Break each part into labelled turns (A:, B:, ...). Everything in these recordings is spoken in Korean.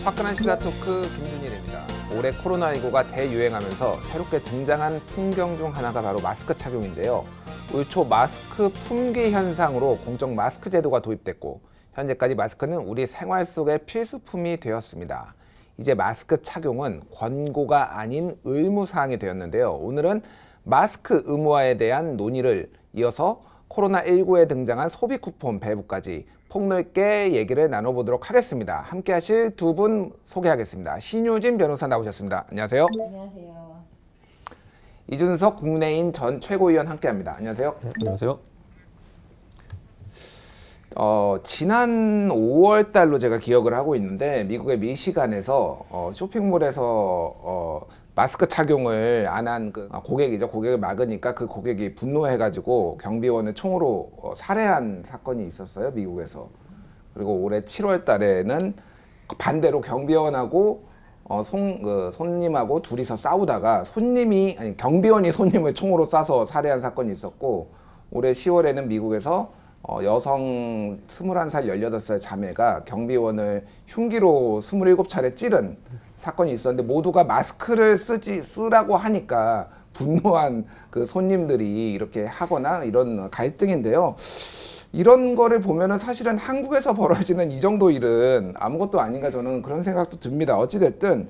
A: 화끈한 시사토크 김준일입니다. 올해 코로나19가 대유행하면서 새롭게 등장한 풍경 중 하나가 바로 마스크 착용인데요. 올 초 마스크 품귀 현상으로 공적 마스크 제도가 도입됐고 현재까지 마스크는 우리 생활 속의 필수품이 되었습니다. 이제 마스크 착용은 권고가 아닌 의무사항이 되었는데요. 오늘은 마스크 의무화에 대한 논의를 이어서 코로나19에 등장한 소비 쿠폰 배부까지 폭넓게 얘기를 나눠보도록 하겠습니다. 함께 하실 두 분 소개하겠습니다. 신효진 변호사 나오셨습니다. 안녕하세요.
B: 안녕하세요.
A: 이준석 국내인 전 최고위원 함께합니다. 안녕하세요.
C: 네, 안녕하세요.
A: 지난 5월 달로 제가 기억을 하고 있는데 미국의 미시간에서 쇼핑몰에서 마스크 착용을 안 한 그 고객이죠. 고객을 막으니까 그 고객이 분노해가지고 경비원을 총으로 살해한 사건이 있었어요. 미국에서. 그리고 올해 7월 달에는 반대로 경비원하고 손님하고 둘이서 싸우다가 경비원이 손님을 총으로 쏴서 살해한 사건이 있었고, 올해 10월에는 미국에서 여성 21살, 18살 자매가 경비원을 흉기로 27차례 찌른 사건이 있었는데 모두가 마스크를 쓰라고 하니까 분노한 그 손님들이 이렇게 하거나 이런 갈등인데요. 이런 거를 보면은 사실은 한국에서 벌어지는 이 정도 일은 아무것도 아닌가 저는 그런 생각도 듭니다. 어찌됐든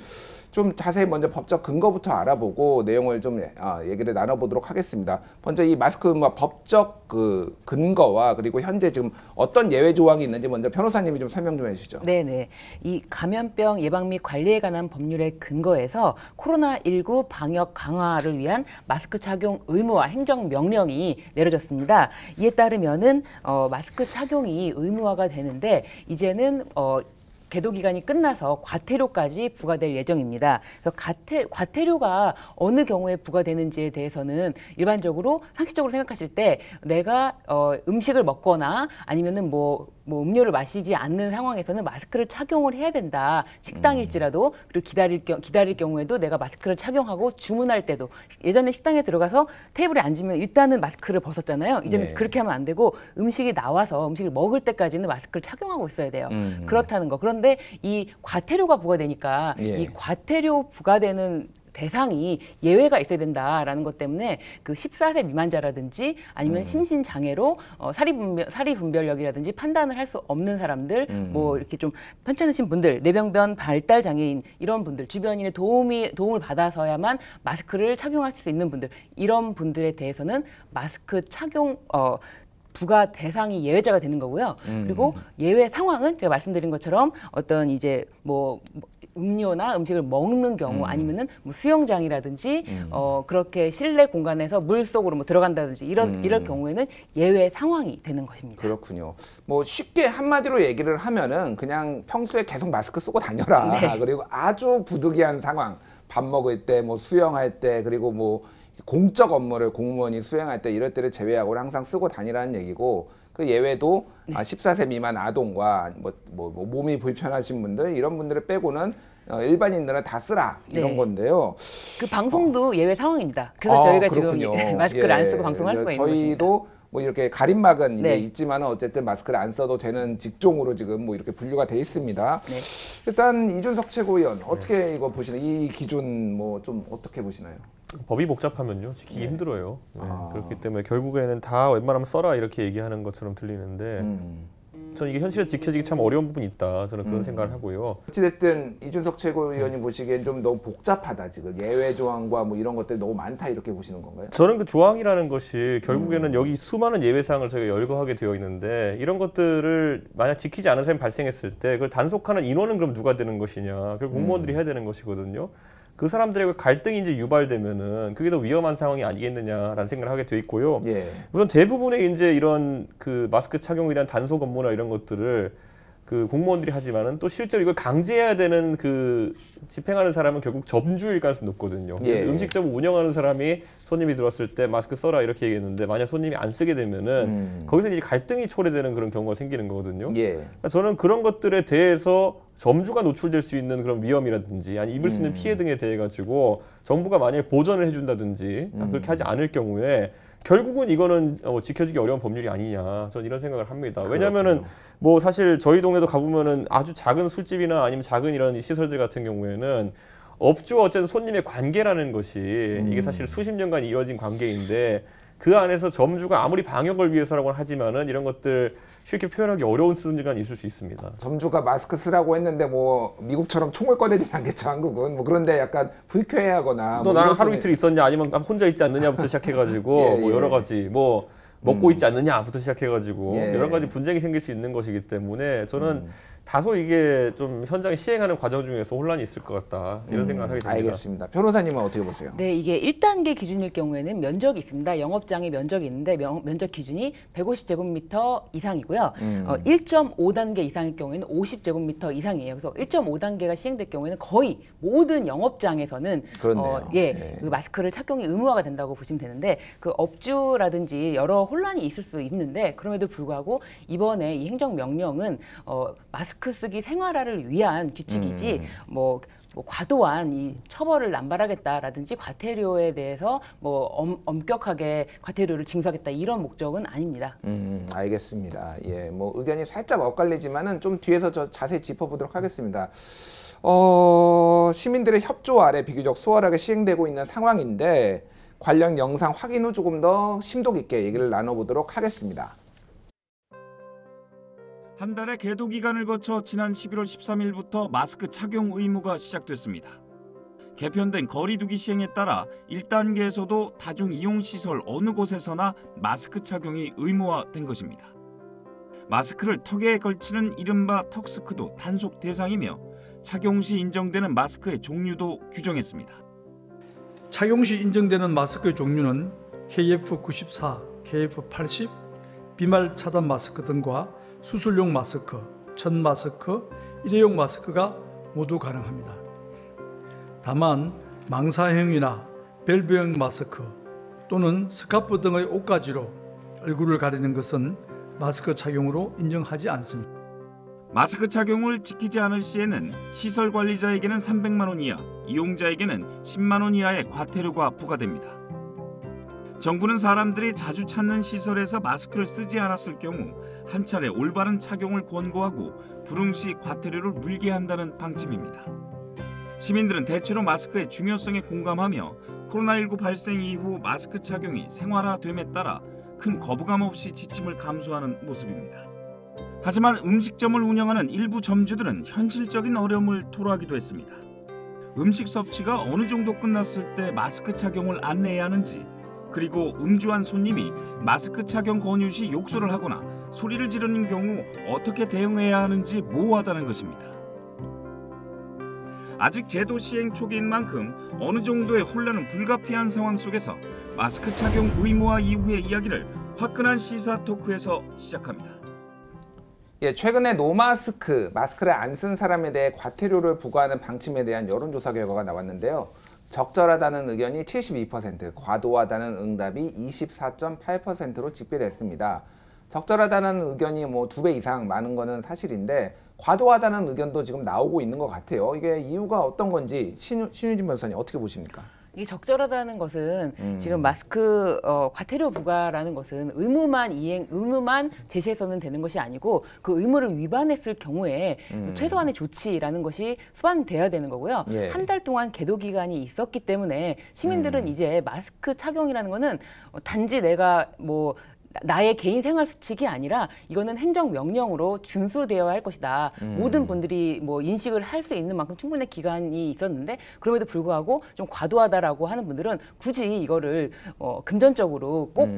A: 좀 자세히 먼저 법적 근거부터 알아보고 내용을 좀 얘기를 나눠보도록 하겠습니다. 먼저 이 마스크 법적 그 근거와 그리고 현재 지금 어떤 예외 조항이 있는지 먼저 변호사님이 좀 설명 좀 해주시죠.
B: 네네. 이 감염병 예방 및 관리에 관한 법률의 근거에서 코로나19 방역 강화를 위한 마스크 착용 의무화 행정명령이 내려졌습니다. 이에 따르면은 마스크 착용이 의무화가 되는데 이제는 계도 기간이 끝나서 과태료까지 부과될 예정입니다. 그래서 과태료가 어느 경우에 부과되는지에 대해서는 일반적으로 상식적으로 생각하실 때 내가 음식을 먹거나 아니면은 뭐 음료를 마시지 않는 상황에서는 마스크를 착용을 해야 된다. 식당일지라도 그리고 기다릴 경우에도 내가 마스크를 착용하고 주문할 때도 예전에 식당에 들어가서 테이블에 앉으면 일단은 마스크를 벗었잖아요. 이제는
A: 네.
B: 그렇게 하면 안 되고 음식이 나와서 음식을 먹을 때까지는 마스크를 착용하고 있어야 돼요. 그렇다는 거. 그런데 이 과태료가 부과되니까 이 과태료 부과되는 대상이 예외가 있어야 된다라는 것 때문에 그 14세 미만자라든지 아니면 심신장애로 사리분별력이라든지 판단을 할 수 없는 사람들, 뭐 이렇게 좀 편찮으신 분들, 뇌병변 발달 장애인 이런 분들, 주변인의 도움을 받아서야만 마스크를 착용할 수 있는 분들, 이런 분들에 대해서는 마스크 착용 부과 대상이 예외자가 되는 거고요. 그리고 예외 상황은 제가 말씀드린 것처럼 어떤 이제 뭐 음료나 음식을 먹는 경우 아니면은 뭐 수영장이라든지 그렇게 실내 공간에서 물 속으로 뭐 들어간다든지 이럴 경우에는 예외 상황이 되는 것입니다.
A: 그렇군요. 뭐 쉽게 한마디로 얘기를 하면은 그냥 평소에 계속 마스크 쓰고 다녀라.
B: 네.
A: 그리고 아주 부득이한 상황, 밥 먹을 때, 뭐 수영할 때, 그리고 뭐 공적 업무를 공무원이 수행할 때 이럴 때를 제외하고는 항상 쓰고 다니라는 얘기고, 그 예외도 14세 미만 아동과 몸이 불편하신 분들 이런 분들을 빼고는 일반인들은 다 쓰라 이런 건데요.
B: 그 방송도 예외 상황입니다. 그래서 저희가
A: 그렇군요.
B: 지금 마스크를 안 쓰고 방송할 수가 있는 것입니다.
A: 저희도 뭐 이렇게 가림막은 이제 있지만은 어쨌든 마스크를 안 써도 되는 직종으로 지금 뭐 이렇게 분류가 돼 있습니다.
B: 네.
A: 일단 이준석 최고위원 어떻게 이거 보시나요? 이 기준 뭐 좀 어떻게 보시나요?
C: 법이 복잡하면요 지키기 힘들어요. 그렇기 때문에 결국에는 다 웬만하면 써라 이렇게 얘기하는 것처럼 들리는데 저는 이게 현실에 지켜지기 참 어려운 부분이 있다. 저는 그런 생각을 하고요.
A: 어찌됐든 이준석 최고위원이 보시기엔 좀 너무 복잡하다 지금 예외 조항과 뭐 이런 것들이 너무 많다 이렇게 보시는 건가요?
C: 저는 그 조항이라는 것이 결국에는 여기 수많은 예외 사항을 저희가 열거하게 되어 있는데 이런 것들을 만약 지키지 않은 사람이 발생했을 때 그걸 단속하는 인원은 그럼 누가 되는 것이냐? 그걸 공무원들이 해야 되는 것이거든요. 그 사람들의 갈등이 이제 유발되면은 그게 더 위험한 상황이 아니겠느냐라는 생각을 하게 돼 있고요. 우선 대부분의 이제 이런 그 마스크 착용에 대한 단속 업무나 이런 것들을 그 공무원들이 하지만은 또 실제로 이걸 강제해야 되는 그 집행하는 사람은 결국 점주일 가능성이 높거든요. 음식점 운영하는 사람이 손님이 들어왔을 때 마스크 써라 이렇게 얘기했는데 만약 손님이 안 쓰게 되면은 거기서 이제 갈등이 초래되는 그런 경우가 생기는 거거든요. 그러니까 저는 그런 것들에 대해서 점주가 노출될 수 있는 그런 위험이라든지 아니 입을 수 있는 피해 등에 대해 가지고 정부가 만약에 보전을 해준다든지 그렇게 하지 않을 경우에 결국은 이거는 지켜지기 어려운 법률이 아니냐, 저는 이런 생각을 합니다. 왜냐하면은 뭐 사실 저희 동네도 가보면은 아주 작은 술집이나 아니면 작은 이런 시설들 같은 경우에는 업주와 어쨌든 손님의 관계라는 것이 이게 사실 수십 년간 이루어진 관계인데 그 안에서 점주가 아무리 방역을 위해서라고 하지만은 이런 것들 쉽게 표현하기 어려운 순간 있을 수 있습니다.
A: 점주가 마스크 쓰라고 했는데 뭐 미국처럼 총을 꺼내진 않겠죠, 한국은. 뭐 그런데 약간 불쾌해하거나
C: 너
A: 뭐
C: 나랑 하루 이틀 있었냐 아니면 혼자 있지 않느냐부터 시작해가지고 뭐 여러 가지 뭐 먹고 있지 않느냐부터 시작해가지고 여러 가지 분쟁이 생길 수 있는 것이기 때문에 저는 다소 이게 좀 현장에 시행하는 과정 중에서 혼란이 있을 것 같다 이런 생각을 하게 됩니다.
A: 알겠습니다. 변호사님은 어떻게 보세요?
B: 네, 이게 1단계 기준일 경우에는 면적이 있습니다. 영업장의 면적이 있는데 면적 기준이 150제곱미터 이상이고요. 1.5단계 이상일 경우에는 50제곱미터 이상이에요. 그래서 1.5단계가 시행될 경우에는 거의 모든 영업장에서는 그 마스크를 착용이 의무화가 된다고 보시면 되는데 그 업주라든지 여러 혼란이 있을 수 있는데 그럼에도 불구하고 이번에 이 행정명령은 마스크 쓰기 생활화를 위한 규칙이지 뭐 과도한 이 처벌을 남발하겠다라든지 과태료에 대해서 뭐 엄격하게 과태료를 징수하겠다 이런 목적은 아닙니다.
A: 알겠습니다. 예, 뭐 의견이 살짝 엇갈리지만은 좀 뒤에서 저 자세히 짚어보도록 하겠습니다. 시민들의 협조 아래 비교적 수월하게 시행되고 있는 상황인데 관련 영상 확인 후 조금 더 심도 깊게 얘기를 나눠보도록 하겠습니다.
D: 한 달의 계도 기간을 거쳐 지난 11월 13일부터 마스크 착용 의무가 시작됐습니다. 개편된 거리두기 시행에 따라 1단계에서도 다중이용시설 어느 곳에서나 마스크 착용이 의무화된 것입니다. 마스크를 턱에 걸치는 이른바 턱스크도 단속 대상이며 착용 시 인정되는 마스크의 종류도 규정했습니다.
E: 착용 시 인정되는 마스크의 종류는 KF94, KF80, 비말 차단 마스크 등과 수술용 마스크, 천 마스크, 일회용 마스크가 모두 가능합니다. 다만 망사형이나 밸브형 마스크 또는 스카프 등의 옷가지로 얼굴을 가리는 것은 마스크 착용으로 인정하지 않습니다.
D: 마스크 착용을 지키지 않을 시에는 시설 관리자에게는 300만 원 이하, 이용자에게는 10만 원 이하의 과태료가 부과됩니다. 정부는 사람들이 자주 찾는 시설에서 마스크를 쓰지 않았을 경우 한 차례 올바른 착용을 권고하고 불응 시 과태료를 물게 한다는 방침입니다. 시민들은 대체로 마스크의 중요성에 공감하며 코로나19 발생 이후 마스크 착용이 생활화됨에 따라 큰 거부감 없이 지침을 감수하는 모습입니다. 하지만 음식점을 운영하는 일부 점주들은 현실적인 어려움을 토로하기도 했습니다. 음식 섭취가 어느 정도 끝났을 때 마스크 착용을 안내해야 하는지, 그리고 음주한 손님이 마스크 착용 권유 시 욕설을 하거나 소리를 지르는 경우 어떻게 대응해야 하는지 모호하다는 것입니다. 아직 제도 시행 초기인 만큼 어느 정도의 혼란은 불가피한 상황 속에서 마스크 착용 의무화 이후의 이야기를 화끈한 시사 토크에서 시작합니다.
A: 예, 최근에 노마스크, 마스크를 안 쓴 사람에 대해 과태료를 부과하는 방침에 대한 여론조사 결과가 나왔는데요. 적절하다는 의견이 72%, 과도하다는 응답이 24.8%로 집계됐습니다. 적절하다는 의견이 뭐 2배 이상 많은 거는 사실인데 과도하다는 의견도 지금 나오고 있는 것 같아요. 이게 이유가 어떤 건지 신유진 변호사님 어떻게 보십니까?
B: 이게 적절하다는 것은 지금 마스크 과태료 부과라는 것은 의무만 제시해서는 되는 것이 아니고 그 의무를 위반했을 경우에 최소한의 조치라는 것이 수반돼야 되는 거고요.
A: 예.
B: 한 달 동안 계도 기간이 있었기 때문에 시민들은 이제 마스크 착용이라는 거는 단지 내가 뭐 나의 개인 생활 수칙이 아니라 이거는 행정명령으로 준수되어야 할 것이다. 모든 분들이 뭐 인식을 할 수 있는 만큼 충분히 기간이 있었는데 그럼에도 불구하고 좀 과도하다라고 하는 분들은 굳이 이거를 금전적으로 꼭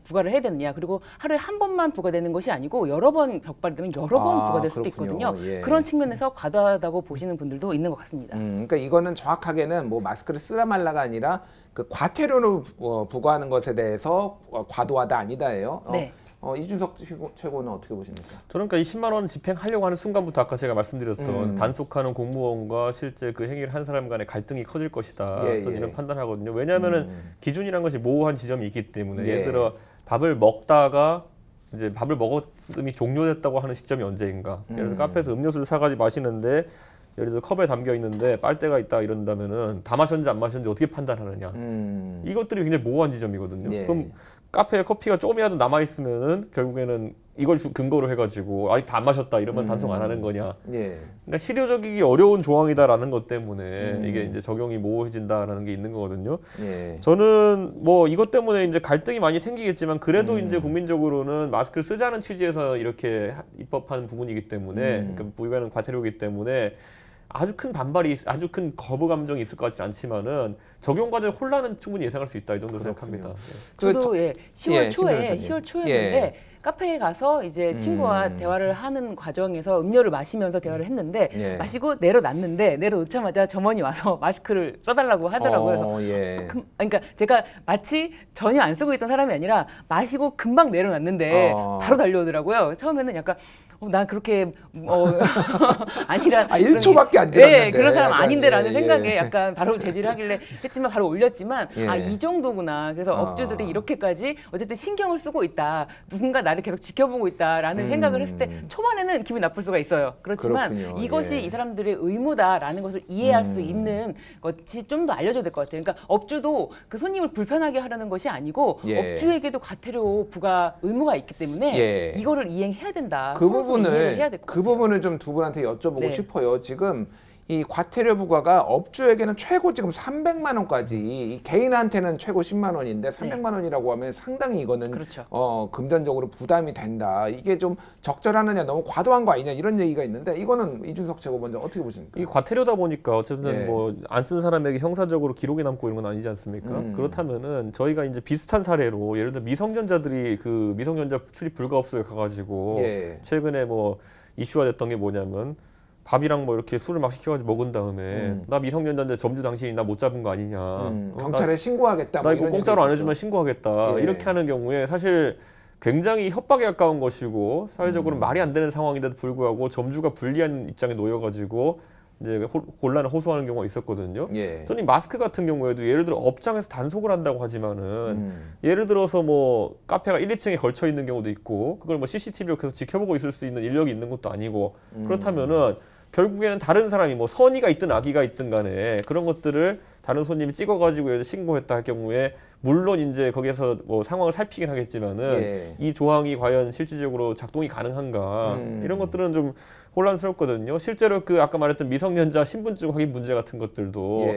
B: 부과를 해야 되느냐. 그리고 하루에 한 번만 부과되는 것이 아니고 여러 번 적발이 되면 여러 번 부과될 수도 있거든요.
A: 예.
B: 그런 측면에서 과도하다고 보시는 분들도 있는 것 같습니다.
A: 그러니까 이거는 정확하게는 뭐 마스크를 쓰라 말라가 아니라 그 과태료를 부과하는 것에 대해서 과도하다 아니다예요.
B: 네.
A: 이준석 최고는 어떻게 보십니까?
C: 저는 그러니까 이 10만 원 집행하려고 하는 순간부터 아까 제가 말씀드렸던 단속하는 공무원과 실제 그 행위를 한 사람 간의 갈등이 커질 것이다. 저는 이런 판단하거든요. 왜냐하면은 기준이라는 것이 모호한 지점이 있기 때문에 예를 들어 밥을 먹다가 이제 밥을 먹었음이 종료됐다고 하는 시점이 언제인가. 예를 들어 카페에서 음료수를 사가지고 마시는데 예를 들어 컵에 담겨 있는데 빨대가 있다 이런다면은 다 마셨는지 안 마셨는지 어떻게 판단하느냐. 이것들이 굉장히 모호한 지점이거든요.
A: 예.
C: 그럼 카페에 커피가 조금이라도 남아 있으면은 결국에는 이걸 근거로 해가지고 아직 다 안 마셨다 이러면 단속 안 하는 거냐.
A: 예.
C: 그러니까 실효적이기 어려운 조항이다라는 것 때문에 이게 이제 적용이 모호해진다라는 게 있는 거거든요.
A: 예.
C: 저는 뭐 이것 때문에 이제 갈등이 많이 생기겠지만 그래도 이제 국민적으로는 마스크를 쓰자는 취지에서 이렇게 입법한 부분이기 때문에 그러니까 부유하는 과태료이기 때문에 아주 큰 반발이 아주 큰 거부 감정이 있을 것 같지 않지만은 적용 과정 혼란은 충분히 예상할 수 있다 이 정도 생각합니다.
B: 저도 10월
A: 초에
B: 초였는데 카페에 가서 이제 친구와 대화를 하는 과정에서 음료를 마시면서 대화를 했는데 마시고 내려놨는데 내려놓자마자 점원이 와서 마스크를 써달라고 하더라고요. 그러니까 제가 마치 전혀 안 쓰고 있던 사람이 아니라 마시고 금방 내려놨는데 바로 달려오더라고요. 처음에는 약간 난 그렇게 아니란
A: 1초밖에 안 지났는데
B: 네, 그런 사람 아닌데라는 생각에 약간 바로 제지를 하길래 했지만 바로 올렸지만 이 정도구나. 그래서 업주들이 이렇게까지 어쨌든 신경을 쓰고 있다. 누군가 나를 계속 지켜보고 있다라는 생각을 했을 때 초반에는 기분이 나쁠 수가 있어요. 그렇지만
A: 그렇군요.
B: 이것이 이 사람들의 의무다라는 것을 이해할 수 있는 것이 좀 더 알려줘야 될 것 같아요. 그러니까 업주도 그 손님을 불편하게 하려는 것이 아니고 업주에게도 과태료 부과 의무가 있기 때문에 이거를 이행해야 된다.
A: 그 부분을 좀 두 분한테 여쭤보고 싶어요. 지금 이 과태료 부과가 업주에게는 최고 지금 300만 원까지, 개인한테는 최고 10만 원인데 300만 원이라고 하면 상당히 이거는 금전적으로 부담이 된다. 이게 좀 적절하느냐, 너무 과도한 거 아니냐 이런 얘기가 있는데 이거는 이준석 최고위원장 어떻게 보십니까?
C: 이 과태료다 보니까 어쨌든 뭐 안 쓴 사람에게 형사적으로 기록이 남고 이런 건 아니지 않습니까? 그렇다면은 저희가 이제 비슷한 사례로 예를 들어 미성년자들이 그 미성년자 출입 불가업소에 가가지고 최근에 뭐 이슈화 됐던 게 뭐냐면 밥이랑 뭐 이렇게 술을 막 시켜가지고 먹은 다음에 나 미성년자인데 점주 당신이 나 못 잡은 거 아니냐.
A: 경찰에 신고하겠다.
C: 나 이거 공짜로 안 해주면 신고하겠다. 이렇게 하는 경우에 사실 굉장히 협박에 가까운 것이고 사회적으로 말이 안 되는 상황인데도 불구하고 점주가 불리한 입장에 놓여가지고 이제 곤란을 호소하는 경우가 있었거든요. 저는 이 마스크 같은 경우에도 예를 들어 업장에서 단속을 한다고 하지만은 예를 들어서 뭐 카페가 1, 2층에 걸쳐 있는 경우도 있고 그걸 뭐 CCTV로 계속 지켜보고 있을 수 있는 인력이 있는 것도 아니고 그렇다면은 결국에는 다른 사람이 뭐 선의가 있든 악의가 있든 간에 그런 것들을 다른 손님이 찍어가지고 신고했다 할 경우에 물론 이제 거기에서 뭐 상황을 살피긴 하겠지만은 이 조항이 과연 실질적으로 작동이 가능한가 이런 것들은 좀 혼란스럽거든요. 실제로 그 아까 말했던 미성년자 신분증 확인 문제 같은 것들도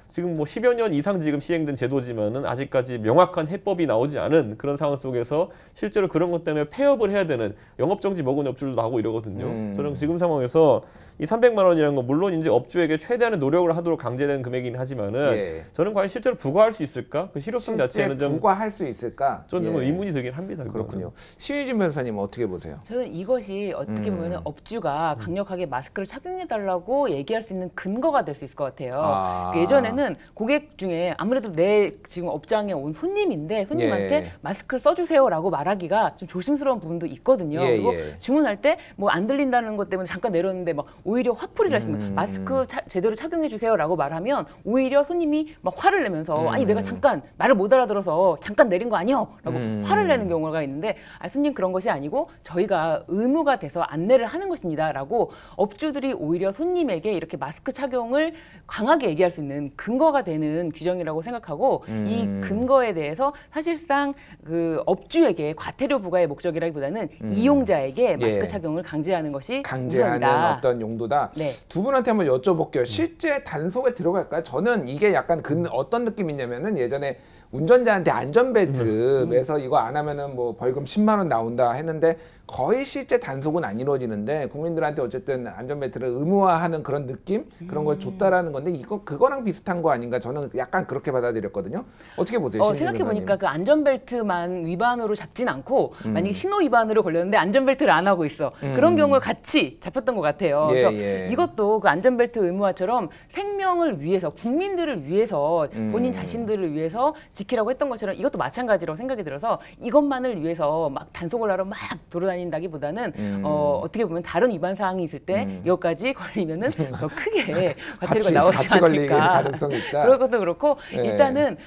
C: 지금 뭐 10여 년 이상 지금 시행된 제도지만은 아직까지 명확한 해법이 나오지 않은 그런 상황 속에서 실제로 그런 것 때문에 폐업을 해야 되는 영업정지 먹은 업주들도 나오고 이러거든요. 저는 지금 상황에서 이 300만 원이라는 건 물론 이제 업주에게 최대한의 노력을 하도록 강제된 금액이긴 하지만은 저는 과연 실제로 부과할 수 있을까? 그 실효성 자체는 좀
A: 부과할 수 있을까?
C: 저는 좀 의문이 들긴 합니다.
A: 그렇군요. 신의진 변호사님 어떻게 보세요?
B: 저는 이것이 어떻게 보면 업주가 강력하게 마스크를 착용해달라고 얘기할 수 있는 근거가 될 수 있을 것 같아요. 예전에는 고객 중에 아무래도 내 지금 업장에 온 손님인데 손님한테 마스크를 써주세요라고 말하기가 좀 조심스러운 부분도 있거든요. 그리고 주문할 때 뭐 안 들린다는 것 때문에 잠깐 내렸는데 막 오히려 화풀이를 했습니다. 마스크 제대로 착용해 주세요라고 말하면 오히려 손님이 막 화를 내면서 아니 내가 잠깐 말을 못 알아들어서 잠깐 내린 거 아니요라고 화를 내는 경우가 있는데 손님 그런 것이 아니고 저희가 의무가 돼서 안내를 하는 것입니다라고 업주들이 오히려 손님에게 이렇게 마스크 착용을 강하게 얘기할 수 있는 근거가 되는 규정이라고 생각하고 이 근거에 대해서 사실상 그 업주에게 과태료 부과의 목적이라기보다는 이용자에게 마스크 착용을 강제하는 것이 우선이다.
A: 어떤 용도다. 두 분한테 한번 여쭤볼게요. 실제 단속에 들어갈까요? 저는 이게 약간 어떤 느낌이냐면은 예전에 운전자한테 안전벨트 매서 이거 안 하면은 뭐 벌금 10만 원 나온다 했는데 거의 실제 단속은 안 이루어지는데 국민들한테 어쨌든 안전벨트를 의무화하는 그런 느낌? 그런 걸 줬다라는 건데 이거 그거랑 비슷한 거 아닌가? 저는 약간 그렇게 받아들였거든요. 어떻게 보세요?
B: 생각해보니까 그 안전벨트만 위반으로 잡진 않고 만약에 신호 위반으로 걸렸는데 안전벨트를 안 하고 있어. 그런 경우에 같이 잡혔던 것 같아요. 그래서 이것도 그 안전벨트 의무화처럼 생명을 위해서 국민들을 위해서 본인 자신들을 위해서 지키라고 했던 것처럼 이것도 마찬가지라고 생각이 들어서 이것만을 위해서 막 단속을 하러 막 돌아다닌다기보다는 어떻게 보면 다른 위반 사항이 있을 때 이것까지 걸리면은 더 크게 과태료가 나오지 않을까.
A: 가능성이 있다.
B: 그럴 것도 그렇고 일단은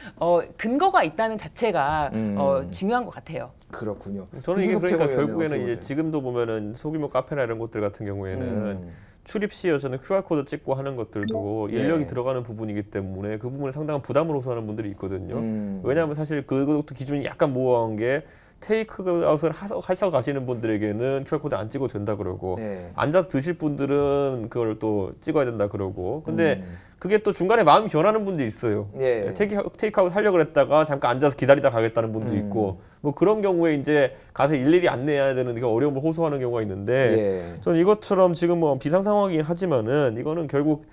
B: 근거가 있다는 자체가 중요한 것 같아요.
A: 그렇군요.
C: 저는 이게 그러니까 결국에는 이제 지금도 보면은 소규모 카페나 이런 곳들 같은 경우에는 출입 시에서는 QR코드 찍고 하는 것들도 인력이 들어가는 부분이기 때문에 그 부분을 상당한 부담을 호소하는 분들이 있거든요. 왜냐하면 사실 그것도 기준이 약간 모호한 게 테이크아웃을 하셔 가시는 분들에게는 QR코드 안 찍어도 된다 그러고 앉아서 드실 분들은 그걸 또 찍어야 된다 그러고 근데 그게 또 중간에 마음이 변하는 분도 있어요. 테이크아웃 하려고 했다가 잠깐 앉아서 기다리다 가겠다는 분도 있고 뭐 그런 경우에 이제 가서 일일이 안내해야 되는 게 어려움을 호소하는 경우가 있는데 저는 이것처럼 지금 뭐 비상 상황이긴 하지만은 이거는 결국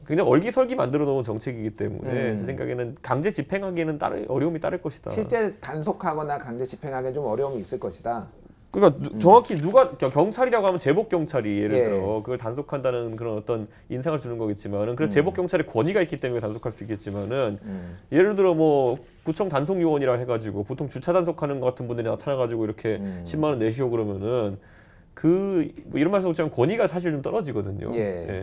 C: 굉장히 얼기설기 만들어 놓은 정책이기 때문에 제 생각에는 강제 집행하기에는 어려움이 따를 것이다.
A: 실제 단속하거나 강제 집행하기에 좀 어려움이 있을 것이다.
C: 그러니까 정확히 누가 경찰이라고 하면 제복 경찰이 예를 들어 그걸 단속한다는 그런 어떤 인상을 주는 거겠지만은 그래서 제복 경찰의 권위가 있기 때문에 단속할 수 있겠지만은 예를 들어 뭐 구청 단속 요원이라 해가지고 보통 주차 단속하는 것 같은 분들이 나타나가지고 이렇게 10만 원 내시오 그러면은 뭐 이런 말씀 없지만 권위가 사실 좀 떨어지거든요.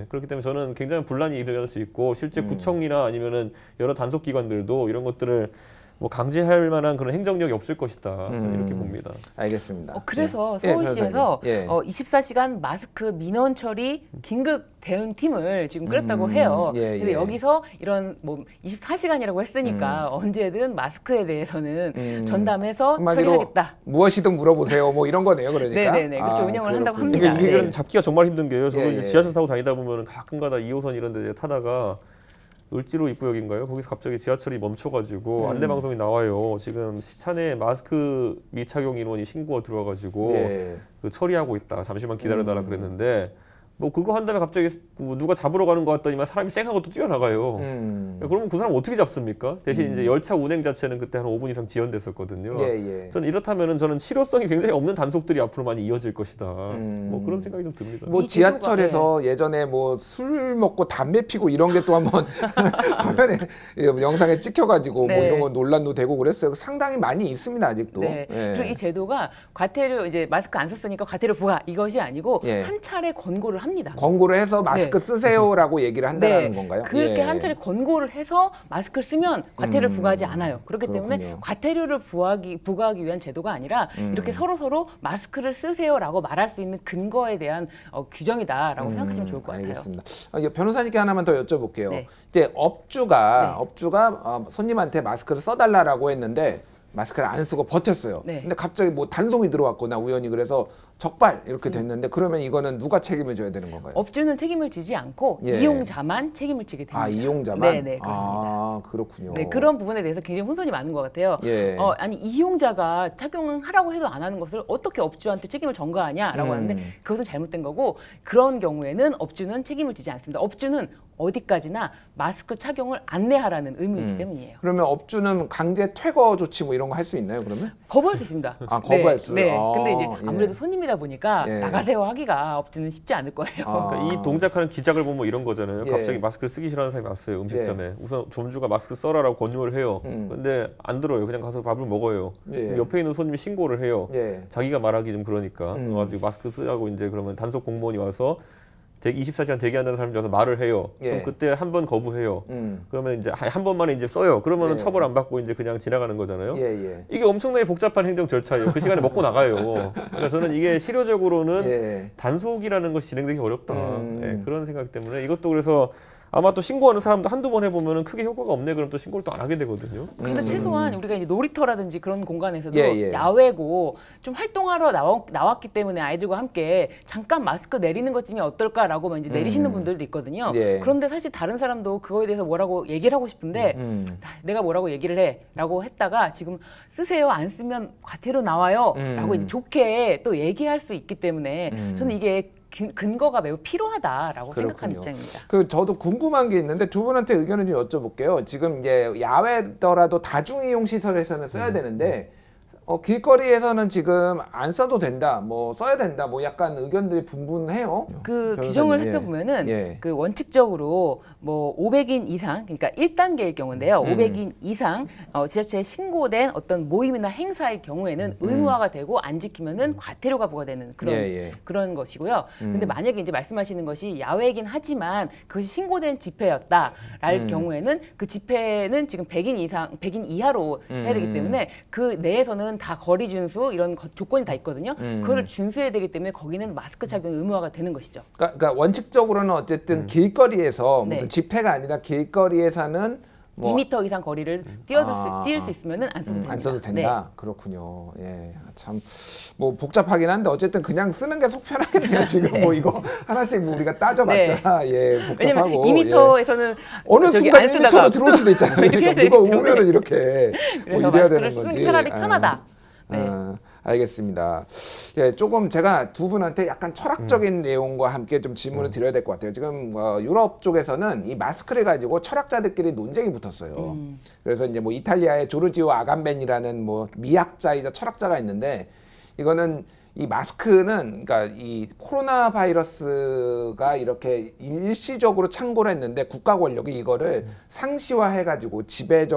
C: 그렇기 때문에 저는 굉장히 분란이 일어날 수 있고 실제 구청이나 아니면은 여러 단속 기관들도 이런 것들을 뭐 강제할 만한 그런 행정력이 없을 것이다. 이렇게 봅니다.
A: 알겠습니다.
B: 그래서 서울시에서 24시간 마스크 민원 처리 긴급 대응팀을 지금 끌었다고 해요. 그래서 여기서 이런 뭐 24시간이라고 했으니까 언제든 마스크에 대해서는 전담해서 처리하겠다.
A: 무엇이든 물어보세요. 뭐 이런 거네요. 그러니까.
B: 네네네. 그렇게 운영을 한다고 합니다.
C: 이게 잡기가 정말 힘든 게요. 저도 이제 지하철 타고 다니다 보면 가끔가다 2호선 이런 데 타다가 을지로 입구역인가요? 거기서 갑자기 지하철이 멈춰가지고 안내방송이 나와요. 지금 시차내 마스크 미착용 인원이 신고가 들어와가지고 그 처리하고 있다. 잠시만 기다려달라 그랬는데 뭐 그거 한 다음에 갑자기 뭐 누가 잡으러 가는 것 같더니만 사람이 쌩하고 또 뛰어나가요. 그러면 그 사람 어떻게 잡습니까? 대신 이제 열차 운행 자체는 그때 한 5분 이상 지연됐었거든요. 저는 이렇다면은 저는 실효성이 굉장히 없는 단속들이 앞으로 많이 이어질 것이다. 뭐 그런 생각이 좀 듭니다.
A: 뭐 지하철에서 예전에 뭐 술 먹고 담배 피고 이런 게 또 한번 화면에 영상에 찍혀가지고 뭐 이런 거 논란도 되고 그랬어요. 상당히 많이 있습니다 아직도.
B: 그리고 이 제도가 과태료 이제 마스크 안 썼으니까 과태료 부과 이것이 아니고 한 차례 권고를 합니다.
A: 권고를 해서 마스크 쓰세요라고 얘기를 한다는 건가요?
B: 그렇게 한 차례 권고를 해서 마스크를 쓰면 과태료를 부과하지 않아요. 그렇기 때문에 과태료를 부과하기 위한 제도가 아니라 이렇게 서로 마스크를 쓰세요라고 말할 수 있는 근거에 대한 규정이다라고 생각하시면 좋을 것 같아요.
A: 알겠습니다. 변호사님께 하나만 더 여쭤볼게요. 이제 업주가 손님한테 마스크를 써달라고 했는데 마스크를 안 쓰고 버텼어요. 근데 갑자기 뭐 단속이 들어왔거나 우연히 그래서 적발 이렇게 됐는데 그러면 이거는 누가 책임을 져야 되는 건가요?
B: 업주는 책임을 지지 않고 이용자만 책임을 지게 됩니다.
A: 이용자만?
B: 네, 그렇습니다.
A: 그렇군요.
B: 네, 그런 부분에 대해서 굉장히 혼선이 많은 것 같아요. 아니 이용자가 착용하라고 해도 안 하는 것을 어떻게 업주한테 책임을 전가하냐라고 하는데 그것은 잘못된 거고 그런 경우에는 업주는 책임을 지지 않습니다. 업주는 어디까지나 마스크 착용을 안내하라는 의무이기 때문이에요.
A: 그러면 업주는 강제 퇴거 조치 뭐 이런 거 할 수 있나요? 그러면?
B: 거부할 수 있습니다.
A: 거부할 수.
B: 근데 이제 아무래도 손님이다 보니까 나가세요 하기가 업주는 쉽지 않을 거예요.
C: 그러니까 이 동작하는 기작을 보면 이런 거잖아요. 갑자기 마스크를 쓰기 싫어하는 사람이 왔어요. 음식점에. 우선 점주가 마스크 써라라고 권유를 해요. 근데 안 들어요. 그냥 가서 밥을 먹어요. 옆에 있는 손님이 신고를 해요. 자기가 말하기 좀 그러니까. 그래가지고 마스크 쓰라고 이제 그러면 단속 공무원이 와서 24시간 대기한다는 사람이 와서 말을 해요. 그럼 그때 한 번 거부해요. 그러면 이제 한 번만에 이제 써요. 그러면은 처벌 안 받고 이제 그냥 지나가는 거잖아요. 이게 엄청나게 복잡한 행정 절차예요. 그 시간에 먹고 나가요. 그러니까 저는 이게 실효적으로는 단속이라는 것이 진행되기 어렵다. 그런 생각 때문에 이것도 그래서 아마 또 신고하는 사람도 한두 번 해보면은 크게 효과가 없네 그럼 또 신고를 또 안 하게 되거든요.
B: 그런데 최소한 우리가 이제 놀이터라든지 그런 공간에서도 야외고 좀 활동하러 나왔기 때문에 아이들과 함께 잠깐 마스크 내리는 것쯤이 어떨까라고 이제 내리시는 분들도 있거든요. 그런데 사실 다른 사람도 그거에 대해서 뭐라고 얘기를 하고 싶은데 내가 뭐라고 얘기를 해라고 했다가 지금 쓰세요 안 쓰면 과태료 나와요라고 이제 좋게 또 얘기할 수 있기 때문에 저는 이게 근거가 매우 필요하다라고 생각하는 입장입니다.
A: 저도 궁금한 게 있는데 두 분한테 의견을 좀 여쭤볼게요. 지금 이제 야외더라도 다중이용 시설에서는 써야 되는데 길거리에서는 지금 안 써도 된다, 뭐 써야 된다, 뭐 약간 의견들이 분분해요.
B: 그 규정을 살펴보면은 그 원칙적으로 뭐 500인 이상, 그러니까 1단계일 경우인데요. 500인 이상 지자체에 신고된 어떤 모임이나 행사의 경우에는 의무화가 되고 안 지키면은 과태료가 부과되는 그런 것이고요. 근데 만약에 이제 말씀하시는 것이 야외이긴 하지만 그것이 신고된 집회였다랄 경우에는 그 집회는 지금 100인 이상, 100인 이하로 해야 되기 때문에 그 내에서는 다 거리 준수 이런 조건이 다 있거든요. 그거를 준수해야 되기 때문에 거기는 마스크 착용 의무화가 되는 것이죠.
A: 그러니까 원칙적으로는 어쨌든 길거리에서 무슨 집회가 아니라 길거리에서는 뭐
B: 2m 이상 거리를 뛸 수 있으면은 안 써도 됩니다.
A: 안 써도 된다. 네. 그렇군요. 예, 참 뭐 복잡하긴 한데 어쨌든 그냥 쓰는 게 속 편하겠네요. 지금 뭐 이거 하나씩 뭐 우리가 따져봤자 예 복잡하고.
B: 왜냐면 2m에서는
A: 어느 순간 1m로 들어올 수도 있잖아요. 그러니까 누가 오면은 이렇게 뭐 이래야 되는 건지.
B: 차라리 편하다. 네.
A: 알겠습니다. 예, 조금 제가 두 분한테 약간 철학적인 내용과 함께 좀 질문을 드려야 될 것 같아요. 지금 유럽 쪽에서는 이 마스크를 가지고 철학자들끼리 논쟁이 붙었어요. 그래서 이제 뭐 이탈리아의 조르지오 아감벤이라는 뭐 미학자이자 철학자가 있는데 이거는 이 마스크는 그러니까 이 코로나 바이러스가 이렇게 일시적으로 창궐을 했는데 국가 권력이 이거를 상시화해 가지고 지배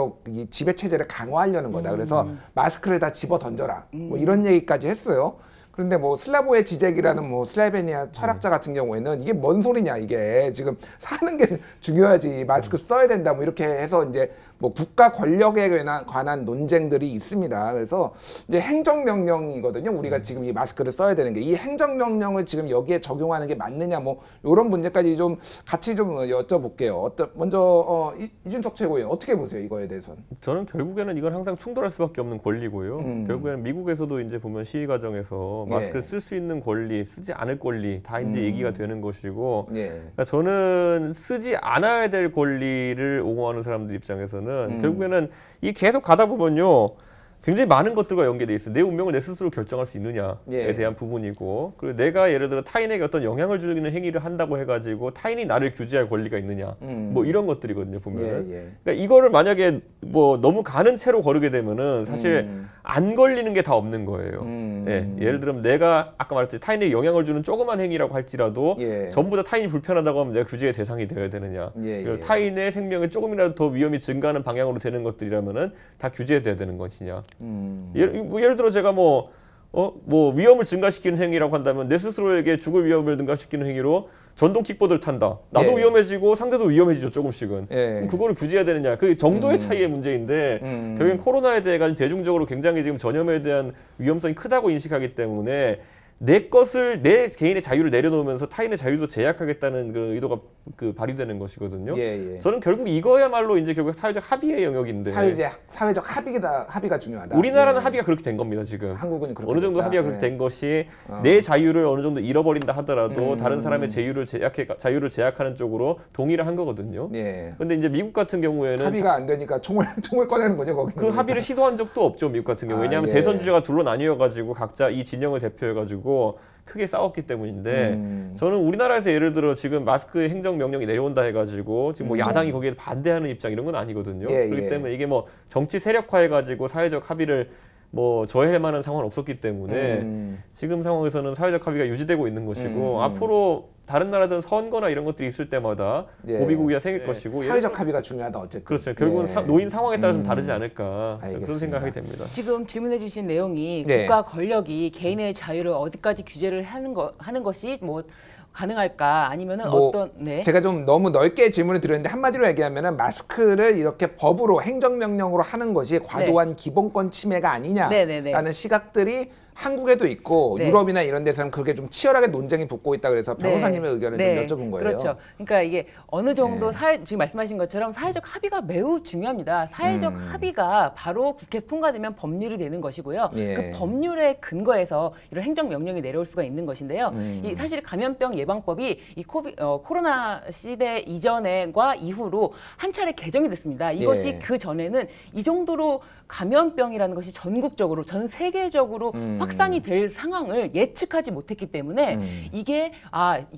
A: 체제를 강화하려는 거다. 그래서 마스크를 다 집어 던져라. 뭐 이런 얘기까지 했어요. 그런데 뭐 슬라보의 지젝이라는 뭐 슬라베니아 철학자 같은 경우에는 이게 뭔 소리냐, 이게 지금 사는 게 중요하지, 마스크 써야 된다, 뭐 이렇게 해서 이제 뭐 국가 권력에 관한 논쟁들이 있습니다. 그래서 이제 행정명령이거든요. 우리가 지금 이 마스크를 써야 되는 게, 이 행정명령을 지금 여기에 적용하는 게 맞느냐, 뭐 이런 문제까지 좀 같이 좀 여쭤볼게요. 먼저 이준석 최고위원 어떻게 보세요, 이거에 대해서는?
C: 저는 결국에는 이건 항상 충돌할 수밖에 없는 권리고요. 결국에는 미국에서도 이제 보면 시위 과정에서 마스크를 쓸 수 있는 권리, 쓰지 않을 권리 다 이제 얘기가 되는 것이고, 그러니까 저는 쓰지 않아야 될 권리를 옹호하는 사람들 입장에서는 결국에는 이 계속 가다 보면요, 굉장히 많은 것들과 연계돼 있어요. 내 운명을 내 스스로 결정할 수 있느냐에 대한 부분이고, 그리고 내가 예를 들어 타인에게 어떤 영향을 주는 행위를 한다고 해가지고 타인이 나를 규제할 권리가 있느냐, 뭐 이런 것들이거든요, 보면은. 그러니까 이거를 만약에 뭐 너무 가는 채로 거르게 되면은 사실 안 걸리는 게 다 없는 거예요. 예를 들면 내가 아까 말했듯이 타인에게 영향을 주는 조그만 행위라고 할지라도 전부 다 타인이 불편하다고 하면 내가 규제의 대상이 되어야 되느냐. 그리고 타인의 생명에 조금이라도 더 위험이 증가하는 방향으로 되는 것들이라면은 다 규제돼야 되는 것이냐. 예를 들어 제가 뭐 위험을 증가시키는 행위라고 한다면 내 스스로에게 죽을 위험을 증가시키는 행위로 전동 킥보드를 탄다. 나도 위험해지고 상대도 위험해지죠, 조금씩은. 그럼 그거를 규제해야 되느냐. 그 정도의 차이의 문제인데 결국엔 코로나에 대해 가지고 대중적으로 굉장히 지금 전염에 대한 위험성이 크다고 인식하기 때문에 내 것을, 내 개인의 자유를 내려놓으면서 타인의 자유도 제약하겠다는 그 의도가 발휘되는 것이거든요. 저는 결국 이거야말로 이제 결국 사회적 합의의 영역인데.
A: 사회적 합의가 중요하다.
C: 우리나라는 합의가 그렇게 된 겁니다, 지금.
A: 한국은 그렇게
C: 어느 정도
A: 됐다.
C: 합의가 그렇게 된 것이 내 자유를 어느 정도 잃어버린다 하더라도 다른 사람의 자유를 제약하는 쪽으로 동의를 한 거거든요. 근데 이제 미국 같은 경우에는
A: 합의가 안 되니까 총을 꺼내는 거죠, 거기.
C: 그 합의를 시도한 적도 없죠, 미국 같은 경우. 왜냐하면 대선 주자가 둘로 나뉘어가지고 각자 이 진영을 대표해가지고 크게 싸웠기 때문인데, 저는 우리나라에서 예를 들어 지금 마스크 행정명령이 내려온다 해가지고 지금 뭐 야당이 거기에 반대하는 입장 이런 건 아니거든요. 그렇기 때문에 이게 뭐 정치 세력화해가지고 사회적 합의를 뭐 저해할 만한 상황은 없었기 때문에 지금 상황에서는 사회적 합의가 유지되고 있는 것이고, 앞으로 다른 나라들은 선거나 이런 것들이 있을 때마다 고비고비가 생길 것이고,
A: 사회적 합의가 중요하다, 어쨌든.
C: 그렇죠. 결국은 놓인 상황에 따라 좀 다르지 않을까, 그런 생각하게 됩니다.
B: 지금 질문해 주신 내용이 국가 권력이 개인의 자유를 어디까지 규제를 하는 것이 뭐 가능할까, 아니면은 어떤
A: 제가 좀 너무 넓게 질문을 드렸는데 한마디로 얘기하면은 마스크를 이렇게 법으로 행정명령으로 하는 것이 과도한 기본권 침해가 아니냐라는 시각들이 한국에도 있고 유럽이나 이런 데서는 그렇게 좀 치열하게 논쟁이 붙고 있다, 그래서 변호사님의 의견을 좀 여쭤본 거예요.
B: 그렇죠. 그러니까 이게 어느 정도 지금 말씀하신 것처럼 사회적 합의가 매우 중요합니다. 사회적 합의가 바로 국회에서 통과되면 법률이 되는 것이고요. 그 법률의 근거에서 이런 행정명령이 내려올 수가 있는 것인데요. 이 사실 감염병 예방법이 이 코로나 시대 이전과 이후로 한 차례 개정이 됐습니다. 이것이 그 전에는 이 정도로 감염병이라는 것이 전국적으로, 전 세계적으로 확산이 될 상황을 예측하지 못했기 때문에 이게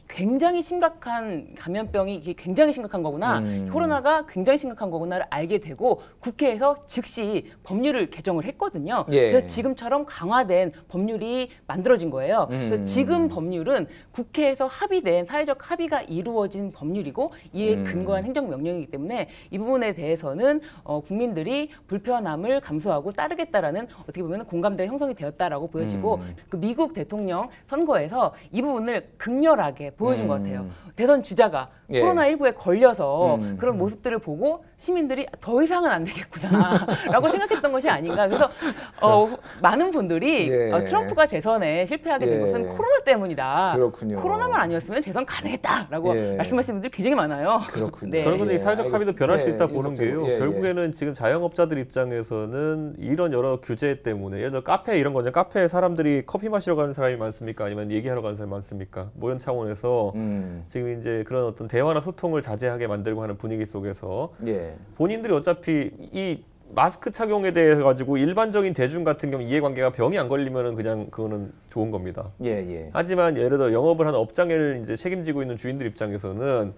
B: 굉장히 심각한 감염병이 이게 굉장히 심각한 거구나, 코로나가 굉장히 심각한 거구나를 알게 되고 국회에서 즉시 법률을 개정을 했거든요. 그래서 지금처럼 강화된 법률이 만들어진 거예요. 그래서 지금 법률은 국회에서 합의된, 사회적 합의가 이루어진 법률이고 이에 근거한 행정명령이기 때문에 이 부분에 대해서는 국민들이 불편함을 감수하고 따르겠다라는, 어떻게 보면 공감대가 형성이 되었다라고 보여지고, 그 미국 대통령 선거에서 이 부분을 극렬하게 보여준 것 같아요. 대선 주자가
A: 예.
B: 코로나19에 걸려서 그런 모습들을 보고 시민들이 더 이상은 안 되겠구나라고 생각했던 것이 아닌가. 그래서 많은 분들이
A: 예.
B: 트럼프가 재선에 실패하게 된
A: 예.
B: 것은 코로나 때문이다.
A: 그렇군요.
B: 코로나만 아니었으면 재선 가능했다라고
A: 예.
B: 말씀하시는 분들이 굉장히 많아요.
A: 그렇군요.
B: 네.
C: 저는 근데 이 사회적 합의도 변할 수 있다 보는
A: 인석적으로.
C: 게요.
A: 예,
C: 결국에는 지금 자영업자들 입장에서는 이런 여러 규제 때문에 예를 들어 카페 이런 거죠. 카페에 사람들이 커피 마시러 가는 사람이 많습니까? 아니면 얘기하러 가는 사람이 많습니까? 뭐 이런 차원에서 지금 이제 그런 어떤 대화나 소통을 자제하게 만들고 하는 분위기 속에서
A: 예.
C: 본인들이 어차피 이 마스크 착용에 대해 가지고 일반적인 대중 같은 경우 이해관계가 병이 안 걸리면은 그냥 그거는 좋은 겁니다.
A: 예, 예.
C: 하지만 예를 들어 영업을 하는 업장을 이제 책임지고 있는 주인들 입장에서는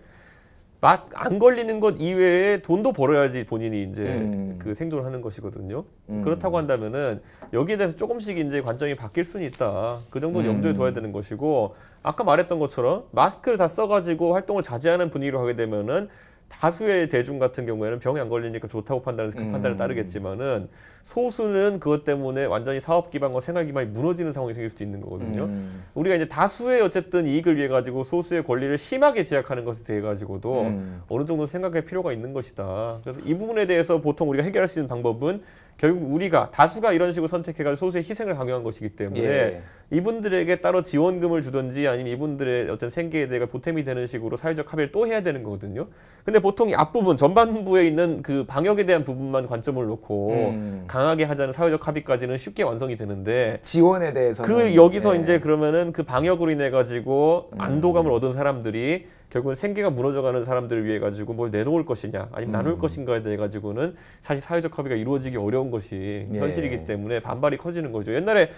C: 안 걸리는 것 이외에 돈도 벌어야지 본인이 이제 그 생존하는 것이거든요. 그렇다고 한다면은 여기에 대해서 조금씩 이제 관점이 바뀔 수는 있다. 그 정도는 염두에 둬야 되는 것이고 아까 말했던 것처럼 마스크를 다 써가지고 활동을 자제하는 분위기로 하게 되면은 다수의 대중 같은 경우에는 병이 안 걸리니까 좋다고 판단해서 그 판단을 따르겠지만은 소수는 그것 때문에 완전히 사업 기반과 생활 기반이 무너지는 상황이 생길 수도 있는 거거든요. 우리가 이제 다수의 어쨌든 이익을 위해 가지고 소수의 권리를 심하게 제약하는 것에 대해 가지고도 어느 정도 생각할 필요가 있는 것이다. 그래서 이 부분에 대해서 보통 우리가 해결할 수 있는 방법은 결국 우리가 다수가 이런 식으로 선택해가지고 소수의 희생을 강요한 것이기 때문에
A: 예.
C: 이분들에게 따로 지원금을 주든지 아니면 이분들의 어떤 생계에 대해 보탬이 되는 식으로 사회적 합의를 또 해야 되는 거거든요. 근데 보통 이 앞부분 전반부에 있는 그 방역에 대한 부분만 관점을 놓고 강하게 하자는 사회적 합의까지는 쉽게 완성이 되는데
A: 지원에 대해서
C: 그 여기서 이제 그러면은 그 방역으로 인해 가지고 안도감을 얻은 사람들이 결국은 생계가 무너져가는 사람들을 위해 가지고 뭘 내놓을 것이냐 아니면 나눌 것인가에 대해 가지고는 사실 사회적 합의가 이루어지기 어려운 것이 현실이기 때문에 반발이 커지는 거죠. 옛날에